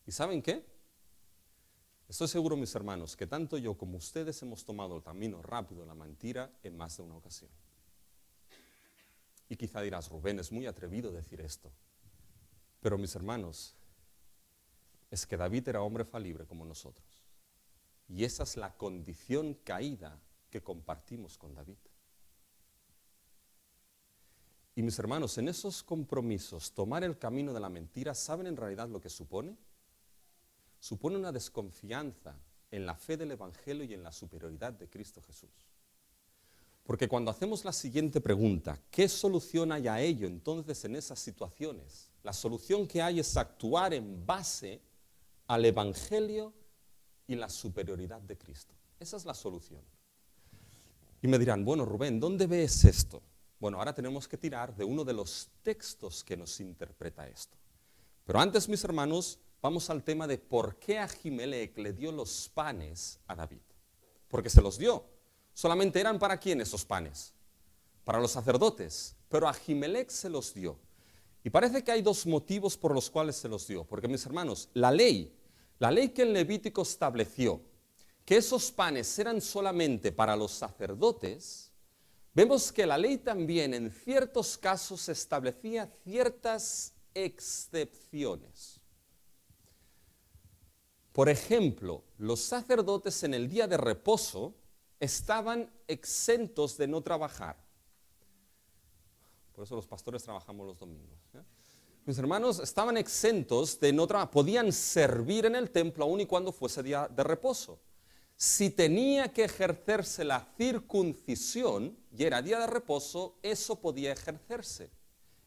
S1: ¿Y saben qué? Estoy seguro, mis hermanos, que tanto yo como ustedes hemos tomado el camino rápido de la mentira en más de una ocasión. Y quizá dirás, Rubén, es muy atrevido decir esto. Pero mis hermanos, es que David era hombre falible como nosotros. Y esa es la condición caída que compartimos con David. Y mis hermanos, en esos compromisos, tomar el camino de la mentira, ¿saben en realidad lo que supone? Supone una desconfianza en la fe del Evangelio y en la superioridad de Cristo Jesús. Porque cuando hacemos la siguiente pregunta, ¿qué solución hay a ello entonces en esas situaciones? La solución que hay es actuar en base al Evangelio y la superioridad de Cristo. Esa es la solución. Y me dirán, bueno, Rubén, ¿dónde ves esto? Bueno, ahora tenemos que tirar de uno de los textos que nos interpreta esto. Pero antes, mis hermanos, vamos al tema de por qué Ahimelech le dio los panes a David. Porque se los dio. Solamente eran ¿para quién esos panes? Para los sacerdotes. Pero Ahimelech se los dio. Y parece que hay dos motivos por los cuales se los dio. Porque, mis hermanos, la ley que el Levítico estableció, que esos panes eran solamente para los sacerdotes, vemos que la ley también en ciertos casos establecía ciertas excepciones. Por ejemplo, los sacerdotes en el día de reposo estaban exentos de no trabajar. Por eso los pastores trabajamos los domingos. Mis hermanos estaban exentos de no trabajar, podían servir en el templo aun y cuando fuese día de reposo. Si tenía que ejercerse la circuncisión y era día de reposo, eso podía ejercerse.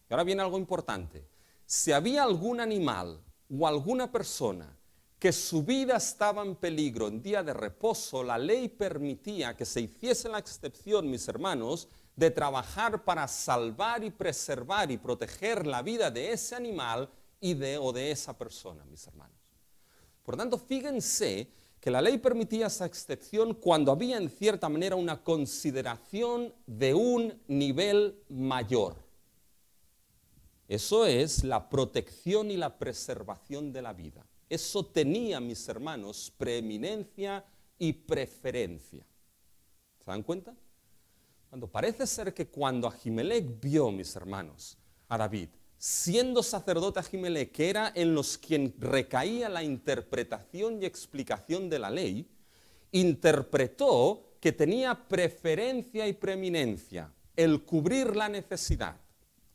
S1: Y ahora viene algo importante. Si había algún animal o alguna persona que su vida estaba en peligro en día de reposo, la ley permitía que se hiciese la excepción, mis hermanos, de trabajar para salvar y preservar y proteger la vida de ese animal o de esa persona, mis hermanos. Por tanto, fíjense que la ley permitía esa excepción cuando había en cierta manera una consideración de un nivel mayor. Eso es la protección y la preservación de la vida. Eso tenía, mis hermanos, preeminencia y preferencia. ¿Se dan cuenta? Parece ser que cuando Ahimelech vio, mis hermanos, a David, siendo sacerdote Ahimelech, que era en los quien recaía la interpretación y explicación de la ley, interpretó que tenía preferencia y preeminencia el cubrir la necesidad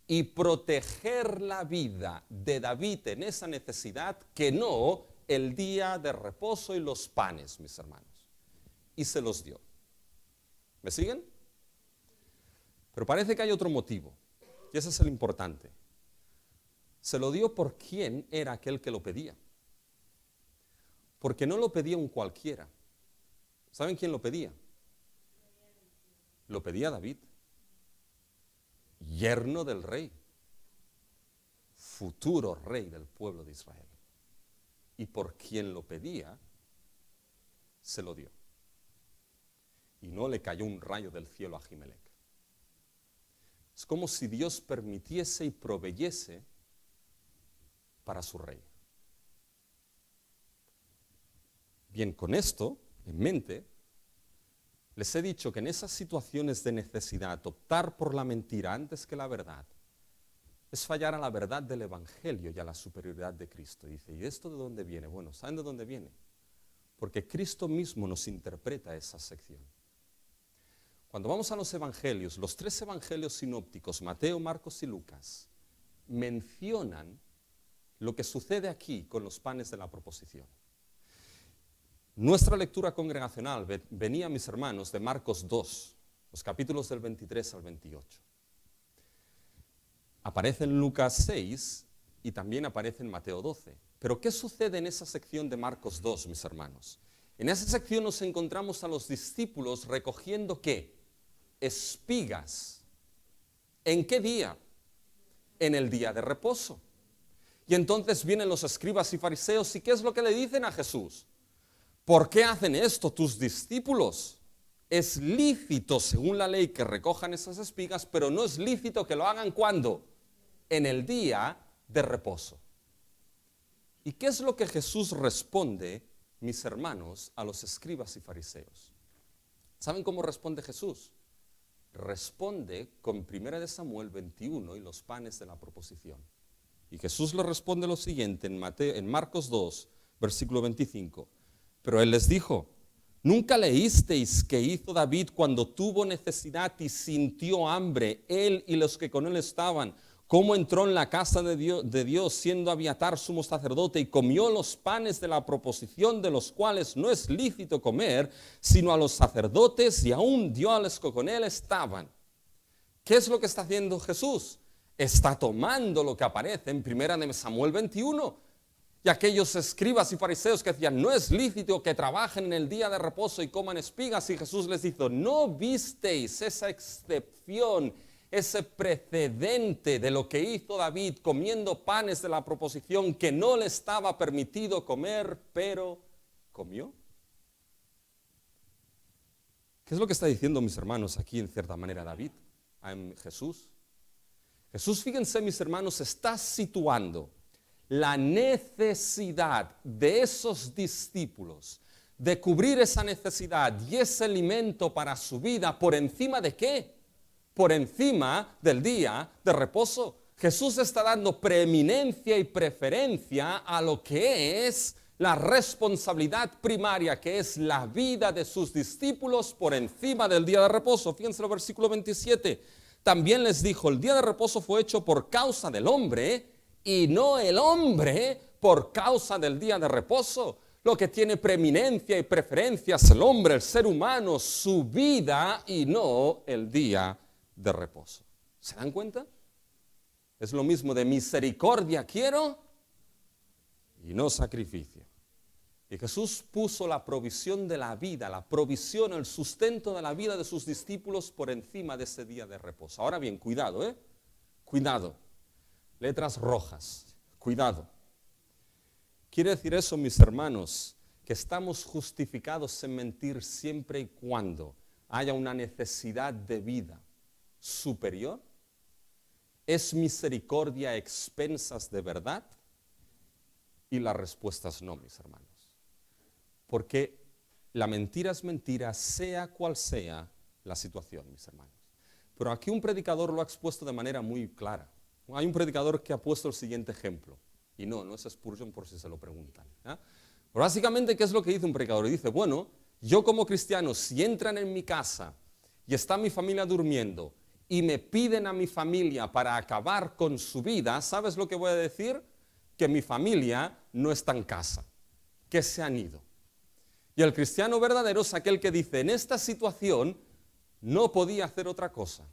S1: y proteger la vida de David en esa necesidad, que no el día de reposo y los panes, mis hermanos. Y se los dio. ¿Me siguen? Pero parece que hay otro motivo, y ese es el importante. Se lo dio por quién era aquel que lo pedía. Porque no lo pedía un cualquiera. ¿Saben quién lo pedía? Lo pedía David, yerno del rey, futuro rey del pueblo de Israel. Y por quien lo pedía, se lo dio. Y no le cayó un rayo del cielo a Ahimelech. Es como si Dios permitiese y proveyese para su rey. Bien, con esto en mente, les he dicho que en esas situaciones de necesidad, optar por la mentira antes que la verdad, es fallar a la verdad del Evangelio y a la superioridad de Cristo. Dice, ¿y esto de dónde viene? Bueno, ¿saben de dónde viene? Porque Cristo mismo nos interpreta esa sección. Cuando vamos a los evangelios, los 3 evangelios sinópticos, Mateo, Marcos y Lucas, mencionan lo que sucede aquí con los panes de la proposición. Nuestra lectura congregacional venía, mis hermanos, de Marcos 2, los capítulos del 23 al 28. Aparece en Lucas 6 y también aparece en Mateo 12. Pero ¿qué sucede en esa sección de Marcos 2, mis hermanos? En esa sección nos encontramos a los discípulos recogiendo ¿qué? Espigas. ¿En qué día? En el día de reposo. Y entonces vienen los escribas y fariseos, ¿y qué es lo que le dicen a Jesús? ¿Por qué hacen esto tus discípulos? Es lícito, según la ley, que recojan esas espigas, pero no es lícito que lo hagan ¿cuándo? En el día de reposo. ¿Y qué es lo que Jesús responde, mis hermanos, a los escribas y fariseos? ¿Saben cómo responde Jesús? Responde con 1 Samuel 21 y los panes de la proposición. Y Jesús le responde lo siguiente en Marcos 2, versículo 25. Pero él les dijo, ¿nunca leísteis que hizo David cuando tuvo necesidad y sintió hambre, él y los que con él estaban? Cómo entró en la casa de Dios siendo Abiatar sumo sacerdote y comió los panes de la proposición, de los cuales no es lícito comer, sino a los sacerdotes, y aún dio a los que con él estaban. ¿Qué es lo que está haciendo Jesús? Está tomando lo que aparece en 1 Samuel 21. Y aquellos escribas y fariseos que decían, no es lícito que trabajen en el día de reposo y coman espigas, y Jesús les dijo, ¿no visteis esa excepción, ese precedente de lo que hizo David comiendo panes de la proposición que no le estaba permitido comer, pero comió? ¿Qué es lo que está diciendo, mis hermanos, aquí en cierta manera David, a Jesús? Jesús, fíjense, mis hermanos, está situando la necesidad de esos discípulos de cubrir esa necesidad y ese alimento para su vida por encima de ¿qué? Por encima del día de reposo. Jesús está dando preeminencia y preferencia a lo que es la responsabilidad primaria, que es la vida de sus discípulos por encima del día de reposo. Fíjense el versículo 27. También les dijo, el día de reposo fue hecho por causa del hombre y no el hombre por causa del día de reposo. Lo que tiene preeminencia y preferencia es el hombre, el ser humano, su vida y no el día de reposo. ¿Se dan cuenta? Es lo mismo de misericordia quiero y no sacrificio. Y Jesús puso la provisión de la vida, la provisión, el sustento de la vida de sus discípulos por encima de ese día de reposo. Ahora bien, cuidado, cuidado. Letras rojas, cuidado. Quiere decir eso, mis hermanos, que estamos justificados en mentir siempre y cuando haya una necesidad de vida superior. ¿Es misericordia a expensas de verdad? Y la respuesta es no, mis hermanos. Porque la mentira es mentira, sea cual sea la situación, mis hermanos. Pero aquí un predicador lo ha expuesto de manera muy clara. Hay un predicador que ha puesto el siguiente ejemplo. Y no es Spurgeon por si se lo preguntan. Pero básicamente, ¿qué es lo que dice un predicador? Dice, bueno, yo como cristiano, si entran en mi casa y está mi familia durmiendo y me piden a mi familia para acabar con su vida, ¿sabes lo que voy a decir? Que mi familia no está en casa, que se han ido. Y el cristiano verdadero es aquel que dice, en esta situación no podía hacer otra cosa.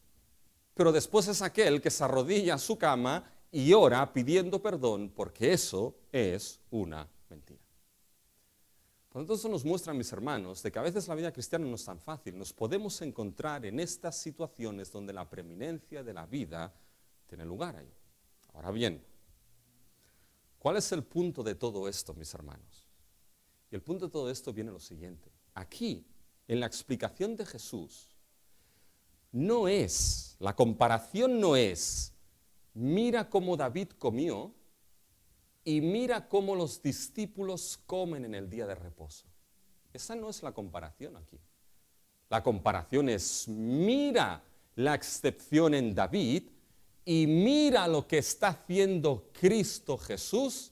S1: Pero después es aquel que se arrodilla a su cama y ora pidiendo perdón, porque eso es una mentira. Por lo tanto, eso nos muestra, mis hermanos, de que a veces la vida cristiana no es tan fácil. Nos podemos encontrar en estas situaciones donde la preeminencia de la vida tiene lugar ahí. Ahora bien, ¿cuál es el punto de todo esto, mis hermanos? Y el punto de todo esto viene lo siguiente. Aquí, en la explicación de Jesús, la comparación no es, mira cómo David comió y mira cómo los discípulos comen en el día de reposo. Esa no es la comparación aquí. La comparación es, mira la excepción en David y mira lo que está haciendo Cristo Jesús.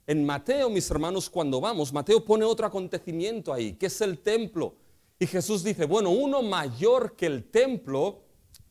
S1: En Mateo, mis hermanos, cuando vamos, Mateo pone otro acontecimiento ahí, que es el templo. Y Jesús dice, bueno, uno mayor que el templo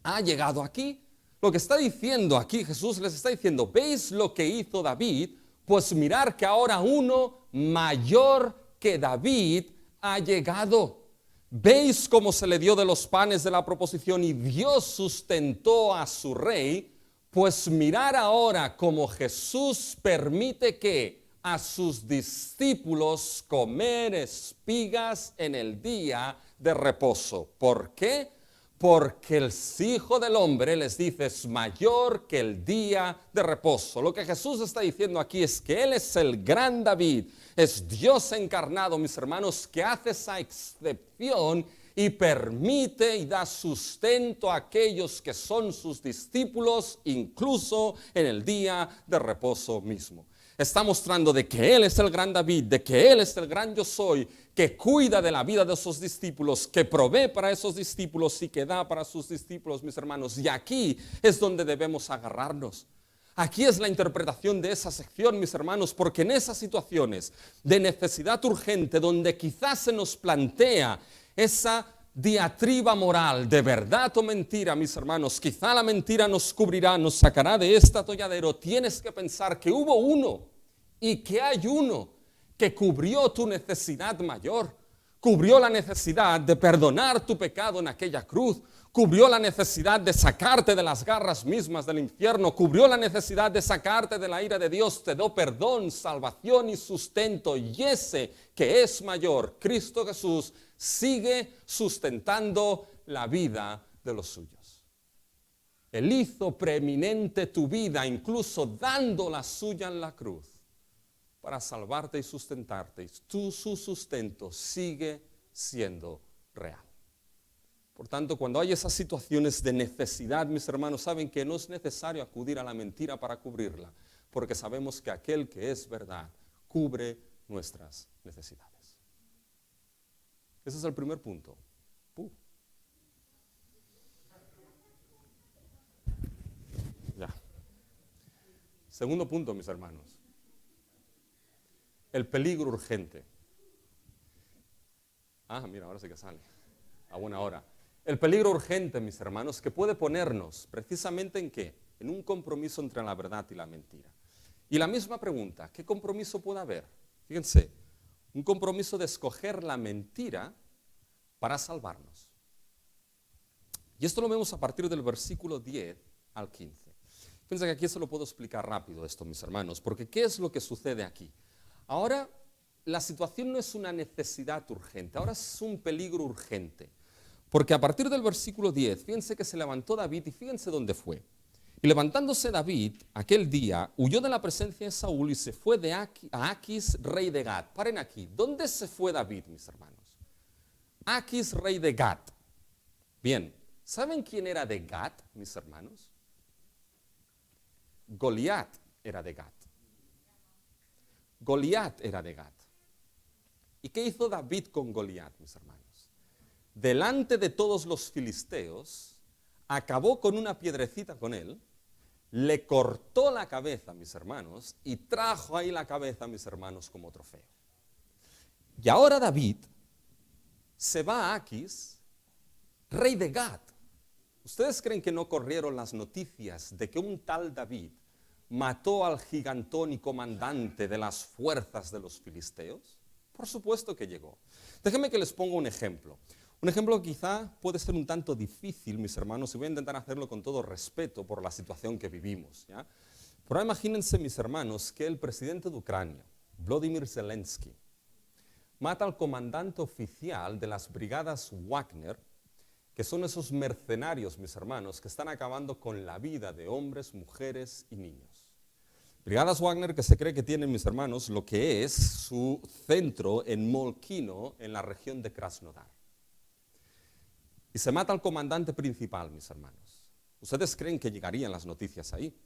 S1: ha llegado aquí. Lo que está diciendo aquí, Jesús les está diciendo, ¿veis lo que hizo David? Pues mirar que ahora uno mayor que David ha llegado. ¿Veis cómo se le dio de los panes de la proposición y Dios sustentó a su rey? Pues mirar ahora cómo Jesús permite que a sus discípulos comer espigas en el día de reposo. ¿Por qué? Porque el Hijo del Hombre, les dice, es mayor que el día de reposo. Lo que Jesús está diciendo aquí es que Él es el gran David, es Dios encarnado, mis hermanos, que hace esa excepción y permite y da sustento a aquellos que son sus discípulos, incluso en el día de reposo mismo. Está mostrando de que Él es el gran David, de que Él es el gran yo soy, que cuida de la vida de sus discípulos, que provee para esos discípulos y que da para sus discípulos, mis hermanos. Y aquí es donde debemos agarrarnos. Aquí es la interpretación de esa sección, mis hermanos, porque en esas situaciones de necesidad urgente, donde quizás se nos plantea esa diatriba moral, de verdad o mentira, mis hermanos, quizá la mentira nos cubrirá, nos sacará de este atolladero, tienes que pensar que hubo uno y que hay uno que cubrió tu necesidad mayor, cubrió la necesidad de perdonar tu pecado en aquella cruz, cubrió la necesidad de sacarte de las garras mismas del infierno, cubrió la necesidad de sacarte de la ira de Dios, te dio perdón, salvación y sustento, y ese que es mayor, Cristo Jesús, sigue sustentando la vida de los suyos. Él hizo preeminente tu vida, incluso dando la suya en la cruz, para salvarte y sustentarte. Su sustento sigue siendo real. Por tanto, cuando hay esas situaciones de necesidad, mis hermanos, saben que no es necesario acudir a la mentira para cubrirla, porque sabemos que aquel que es verdad cubre nuestras necesidades. Ese es el primer punto. Ya. Segundo punto, mis hermanos. El peligro urgente. Mira, ahora sí que sale. A buena hora. El peligro urgente, mis hermanos, que puede ponernos precisamente en ¿qué? En un compromiso entre la verdad y la mentira. Y la misma pregunta, ¿qué compromiso puede haber? Fíjense, un compromiso de escoger la mentira para salvarnos. Y esto lo vemos a partir del versículo 10 al 15. Fíjense que aquí se lo puedo explicar rápido esto, mis hermanos, porque ¿qué es lo que sucede aquí? Ahora, la situación no es una necesidad urgente, ahora es un peligro urgente. Porque a partir del versículo 10, fíjense que se levantó David y fíjense dónde fue. Y levantándose David aquel día, huyó de la presencia de Saúl y se fue a Aquis, rey de Gat. Paren aquí, ¿dónde se fue David, mis hermanos? Aquis, rey de Gat. Bien, ¿saben quién era de Gat, mis hermanos? Goliat era de Gat. Goliat era de Gat. ¿Y qué hizo David con Goliat, mis hermanos? Delante de todos los filisteos, acabó con una piedrecita con él, le cortó la cabeza, mis hermanos, y trajo ahí la cabeza, mis hermanos, como trofeo. Y ahora David se va a Aquis, rey de Gat. ¿Ustedes creen que no corrieron las noticias de que un tal David mató al gigantón y comandante de las fuerzas de los filisteos? Por supuesto que llegó. Déjenme que les ponga un ejemplo. Un ejemplo que quizá puede ser un tanto difícil, mis hermanos, y voy a intentar hacerlo con todo respeto por la situación que vivimos, ¿ya? Pero imagínense, mis hermanos, que el presidente de Ucrania, Volodymyr Zelensky, mata al comandante oficial de las brigadas Wagner, que son esos mercenarios, mis hermanos, que están acabando con la vida de hombres, mujeres y niños. Brigadas Wagner que se cree que tienen, mis hermanos, lo que es su centro en Molkino, en la región de Krasnodar. Y se mata al comandante principal, mis hermanos. ¿Ustedes creen que llegarían las noticias ahí?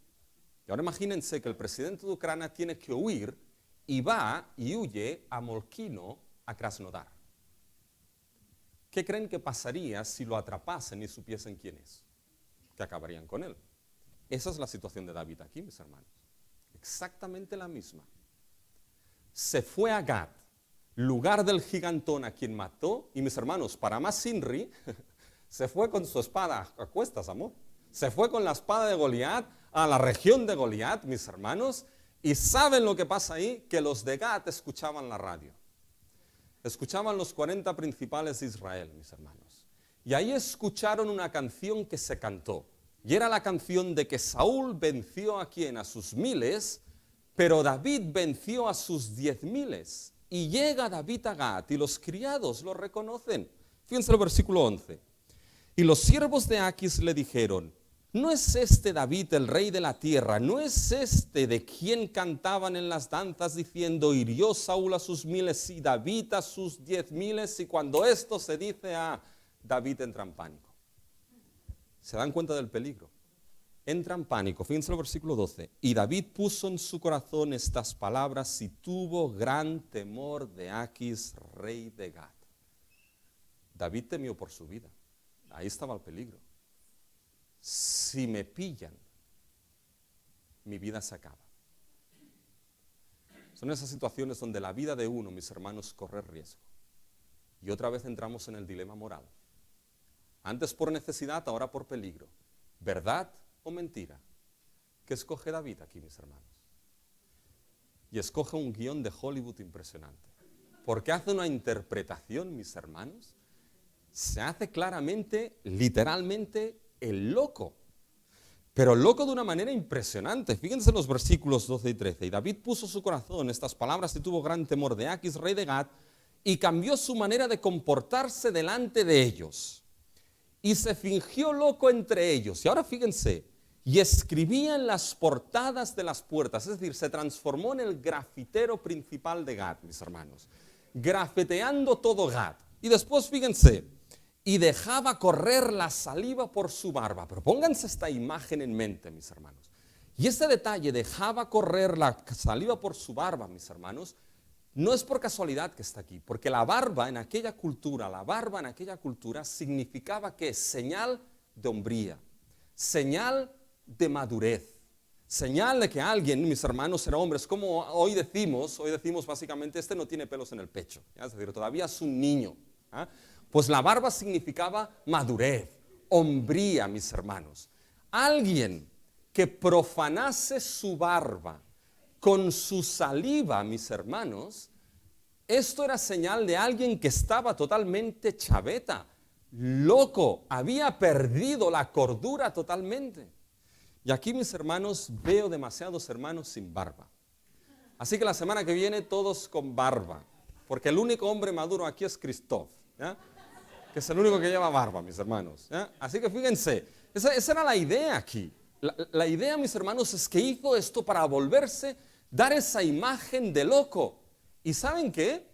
S1: Y ahora imagínense que el presidente de Ucrania tiene que huir y va y huye a Molkino a Krasnodar. ¿Qué creen que pasaría si lo atrapasen y supiesen quién es? Que acabarían con él. Esa es la situación de David aquí, mis hermanos. Exactamente la misma. Se fue a Gat, lugar del gigantón a quien mató, y mis hermanos, para más Sinri, se fue con su espada a cuestas, amor. Se fue con la espada de Goliat a la región de Goliat, mis hermanos, y ¿saben lo que pasa ahí? Que los de Gat escuchaban la radio. Escuchaban los 40 principales de Israel, mis hermanos. Y ahí escucharon una canción que se cantó. Y era la canción de que Saúl venció a quien, a sus miles, pero David venció a sus 10,000. Y llega David a Gat y los criados lo reconocen. Fíjense el versículo 11. Y los siervos de Aquis le dijeron, ¿no es este David el rey de la tierra? ¿No es este de quien cantaban en las danzas diciendo, hirió Saúl a sus 1000 y David a sus 10,000? Y cuando esto se dice a David entra en pánico. ¿Se dan cuenta del peligro? Entra en pánico. Fíjense el versículo 12. Y David puso en su corazón estas palabras y tuvo gran temor de Aquis, rey de Gat. David temió por su vida. Ahí estaba el peligro. Si me pillan, mi vida se acaba. Son esas situaciones donde la vida de uno, mis hermanos, corre riesgo. Y otra vez entramos en el dilema moral. Antes por necesidad, ahora por peligro. ¿Verdad o mentira? ¿Qué escoge David aquí, mis hermanos? Y escoge un guión de Hollywood impresionante. Porque hace una interpretación, mis hermanos, se hace claramente, literalmente, el loco. Pero loco de una manera impresionante. Fíjense los versículos 12 y 13. Y David puso su corazón estas palabras y tuvo gran temor de Aquis, rey de Gat, y cambió su manera de comportarse delante de ellos. Y se fingió loco entre ellos. Y ahora fíjense, y escribía en las portadas de las puertas. Es decir, se transformó en el grafitero principal de Gat, mis hermanos. Grafiteando todo Gat. Y después fíjense, y dejaba correr la saliva por su barba. Pero pónganse esta imagen en mente, mis hermanos. Y este detalle, dejaba correr la saliva por su barba, mis hermanos, no es por casualidad que está aquí, porque la barba en aquella cultura significaba que señal de hombría, señal de madurez, señal de que alguien, mis hermanos, era hombre. Es como hoy decimos básicamente, este no tiene pelos en el pecho, ¿ya? Es decir, todavía es un niño, ¿ah? Pues la barba significaba madurez, hombría, mis hermanos. Alguien que profanase su barba con su saliva, mis hermanos, esto era señal de alguien que estaba totalmente chaveta, loco, había perdido la cordura totalmente. Y aquí, mis hermanos, veo demasiados hermanos sin barba. Así que la semana que viene todos con barba, porque el único hombre maduro aquí es Christoph, ¿ya? Que es el único que lleva barba, mis hermanos, ¿ya? Así que fíjense, esa era la idea aquí. La idea, mis hermanos, es que hizo esto para volverse, dar esa imagen de loco. ¿Y saben qué?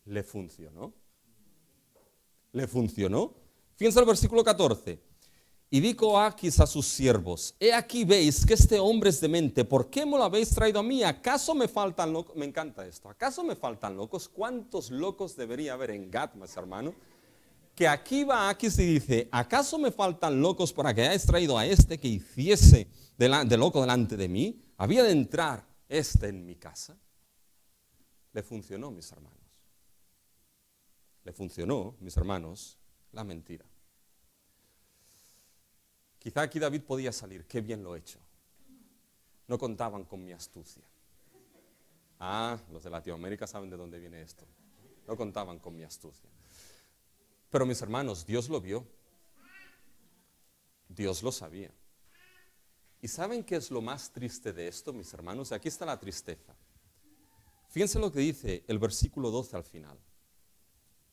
S1: Le funcionó. Le funcionó. Fíjense el versículo 14. Y dijo Aquis a sus siervos, he aquí veis que este hombre es demente, ¿por qué me lo habéis traído a mí? ¿Acaso me faltan locos? Me encanta esto. ¿Acaso me faltan locos? ¿Cuántos locos debería haber en Gat, mis hermanos? Que aquí va Aquis y dice, ¿acaso me faltan locos para que hayáis traído a este que hiciese de loco delante de mí? ¿Había de entrar este en mi casa? Le funcionó, mis hermanos. Le funcionó, mis hermanos, la mentira. Quizá aquí David podía salir, qué bien lo he hecho. No contaban con mi astucia. Ah, los de Latinoamérica saben de dónde viene esto. No contaban con mi astucia. Pero mis hermanos, Dios lo vio. Dios lo sabía. ¿Y saben qué es lo más triste de esto, mis hermanos? Aquí está la tristeza. Fíjense lo que dice el versículo 12 al final.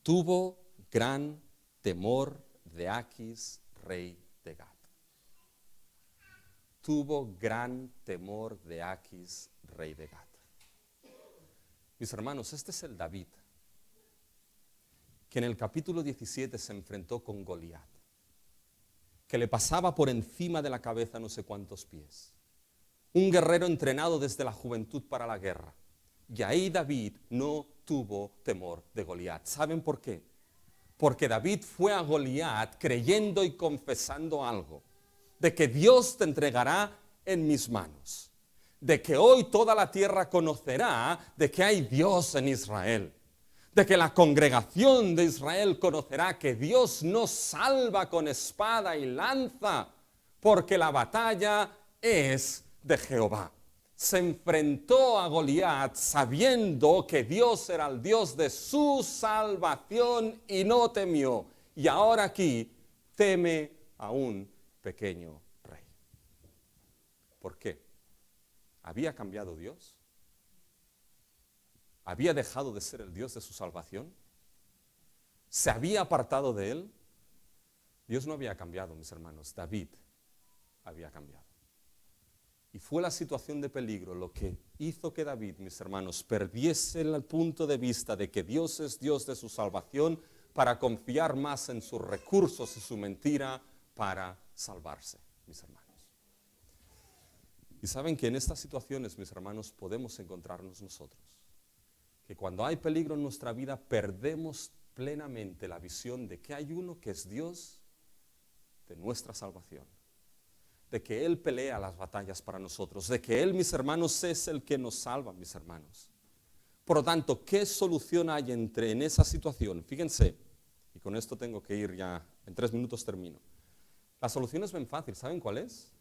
S1: Tuvo gran temor de Aquis, rey de Gat. Tuvo gran temor de Aquis, rey de Gat. Mis hermanos, este es el David que en el capítulo 17 se enfrentó con Goliat, que le pasaba por encima de la cabeza no sé cuántos pies. Un guerrero entrenado desde la juventud para la guerra. Y ahí David no tuvo temor de Goliat. ¿Saben por qué? Porque David fue a Goliat creyendo y confesando algo, de que Dios te entregará en mis manos, de que hoy toda la tierra conocerá de que hay Dios en Israel, de que la congregación de Israel conocerá que Dios no salva con espada y lanza, porque la batalla es de Jehová. Se enfrentó a Goliat sabiendo que Dios era el Dios de su salvación y no temió. Y ahora aquí teme a un pequeño rey. ¿Por qué? ¿Había cambiado Dios? ¿Había dejado de ser el Dios de su salvación? ¿Se había apartado de él? Dios no había cambiado, mis hermanos. David había cambiado. Y fue la situación de peligro lo que hizo que David, mis hermanos, perdiese el punto de vista de que Dios es Dios de su salvación para confiar más en sus recursos y su mentira para salvarse, mis hermanos. Y saben que en estas situaciones, mis hermanos, podemos encontrarnos nosotros. Que cuando hay peligro en nuestra vida, perdemos plenamente la visión de que hay uno que es Dios de nuestra salvación. De que Él pelea las batallas para nosotros, de que Él, mis hermanos, es el que nos salva, mis hermanos. Por lo tanto, ¿qué solución hay en esa situación? Fíjense, y con esto tengo que ir ya, en 3 minutos termino. La solución es bien fácil, ¿saben cuál es?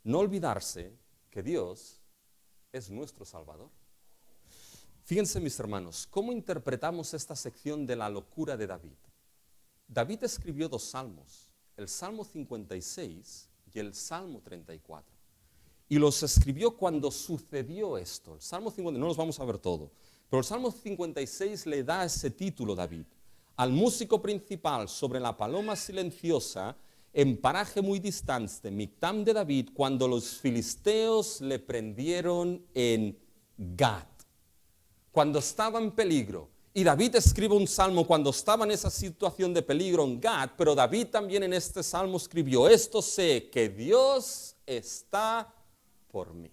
S1: No olvidarse que Dios es nuestro Salvador. Fíjense, mis hermanos, ¿cómo interpretamos esta sección de la locura de David? David escribió 2 salmos, el Salmo 56 y el Salmo 34. Y los escribió cuando sucedió esto. El Salmo 50, no los vamos a ver todo, pero el Salmo 56 le da ese título David. Al músico principal sobre la paloma silenciosa, en paraje muy distante, Mictam de David, cuando los filisteos le prendieron en Gat. Cuando estaba en peligro. Y David escribe un salmo cuando estaba en esa situación de peligro en Gat, pero David también en este salmo escribió, esto sé que Dios está por mí.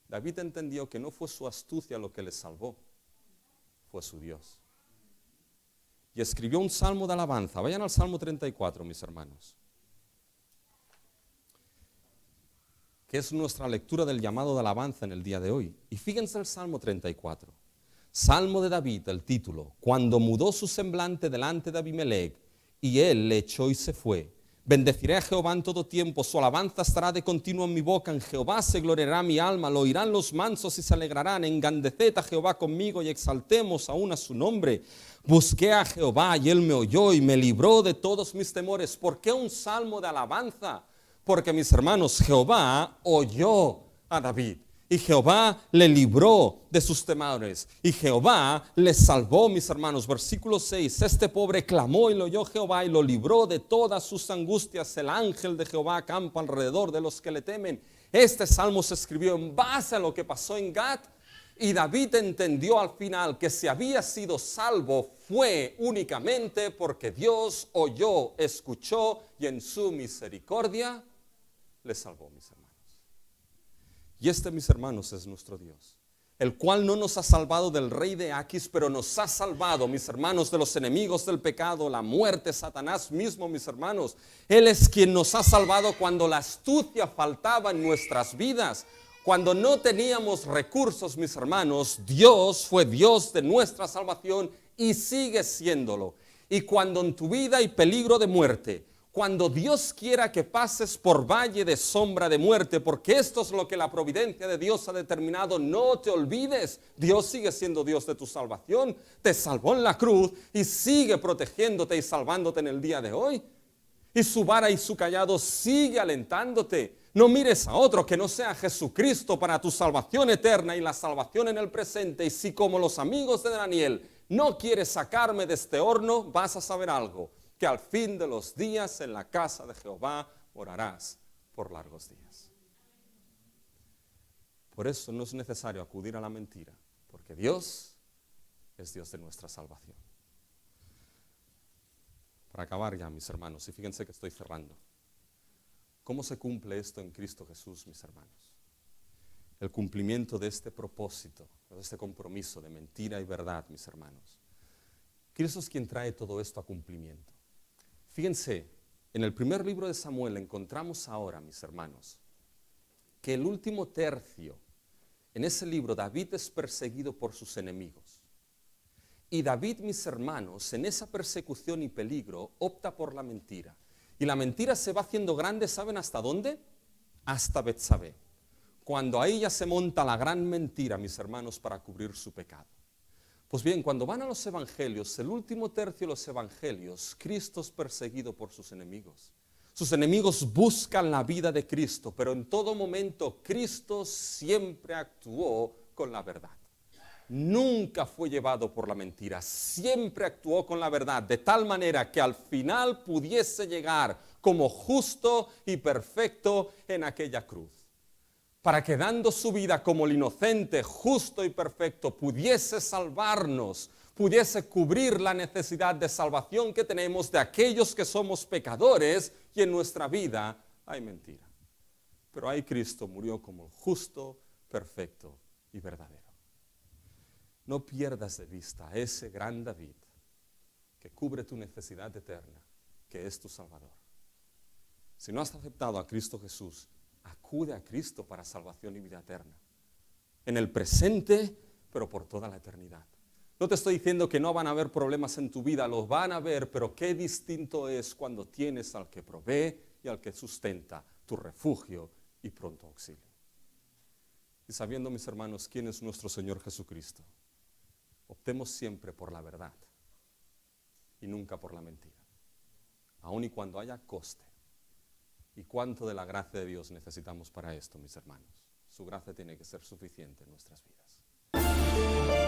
S1: David entendió que no fue su astucia lo que le salvó, fue su Dios. Y escribió un salmo de alabanza. Vayan al Salmo 34, mis hermanos, que es nuestra lectura del llamado de alabanza en el día de hoy. Y fíjense el Salmo 34. Salmo de David, el título, cuando mudó su semblante delante de Abimelech, y él le echó y se fue. Bendeciré a Jehová en todo tiempo, su alabanza estará de continuo en mi boca, en Jehová se gloriará mi alma, lo oirán los mansos y se alegrarán, engrandeced a Jehová conmigo y exaltemos aún a su nombre. Busqué a Jehová y él me oyó y me libró de todos mis temores. ¿Por qué un salmo de alabanza? Porque, mis hermanos, Jehová oyó a David. Y Jehová le libró de sus temores. Y Jehová le salvó, mis hermanos. Versículo 6. Este pobre clamó y lo oyó Jehová y lo libró de todas sus angustias. El ángel de Jehová acampa alrededor de los que le temen. Este salmo se escribió en base a lo que pasó en Gat. Y David entendió al final que si había sido salvo fue únicamente porque Dios oyó, escuchó y en su misericordia le salvó, mis hermanos. Y este, mis hermanos, es nuestro Dios, el cual no nos ha salvado del rey de Aquis, pero nos ha salvado, mis hermanos, de los enemigos del pecado, la muerte, Satanás mismo, mis hermanos. Él es quien nos ha salvado cuando la astucia faltaba en nuestras vidas, cuando no teníamos recursos, mis hermanos. Dios fue Dios de nuestra salvación y sigue siéndolo. Y cuando en tu vida hay peligro de muerte, cuando Dios quiera que pases por valle de sombra de muerte, porque esto es lo que la providencia de Dios ha determinado, no te olvides, Dios sigue siendo Dios de tu salvación, te salvó en la cruz y sigue protegiéndote y salvándote en el día de hoy. Y su vara y su callado sigue alentándote. No mires a otro que no sea Jesucristo para tu salvación eterna y la salvación en el presente. Y si como los amigos de Daniel no quieres sacarme de este horno, vas a saber algo, que al fin de los días en la casa de Jehová morarás por largos días. Por eso no es necesario acudir a la mentira, porque Dios es Dios de nuestra salvación. Para acabar ya, mis hermanos, y fíjense que estoy cerrando. ¿Cómo se cumple esto en Cristo Jesús, mis hermanos? El cumplimiento de este propósito todo este compromiso de mentira y verdad, mis hermanos. Cristo es quien trae todo esto a cumplimiento. Fíjense, en el primer libro de Samuel encontramos ahora, mis hermanos, que el último tercio, en ese libro David es perseguido por sus enemigos. Y David, mis hermanos, en esa persecución y peligro, opta por la mentira. Y la mentira se va haciendo grande, ¿saben hasta dónde? Hasta Betsabé. Cuando ahí ya se monta la gran mentira, mis hermanos, para cubrir su pecado. Pues bien, cuando van a los evangelios, el último tercio de los evangelios, Cristo es perseguido por sus enemigos. Sus enemigos buscan la vida de Cristo, pero en todo momento Cristo siempre actuó con la verdad. Nunca fue llevado por la mentira, siempre actuó con la verdad, de tal manera que al final pudiese llegar como justo y perfecto en aquella cruz. Para que dando su vida como el inocente, justo y perfecto, pudiese salvarnos, pudiese cubrir la necesidad de salvación que tenemos de aquellos que somos pecadores y en nuestra vida hay mentira. Pero ahí Cristo murió como el justo, perfecto y verdadero. No pierdas de vista a ese gran David que cubre tu necesidad eterna, que es tu Salvador. Si no has aceptado a Cristo Jesús, acude a Cristo para salvación y vida eterna. En el presente, pero por toda la eternidad. No te estoy diciendo que no van a haber problemas en tu vida, los van a haber, pero qué distinto es cuando tienes al que provee y al que sustenta tu refugio y pronto auxilio. Y sabiendo, mis hermanos, quién es nuestro Señor Jesucristo, optemos siempre por la verdad y nunca por la mentira, aun y cuando haya coste. ¿Y cuánto de la gracia de Dios necesitamos para esto, mis hermanos? Su gracia tiene que ser suficiente en nuestras vidas.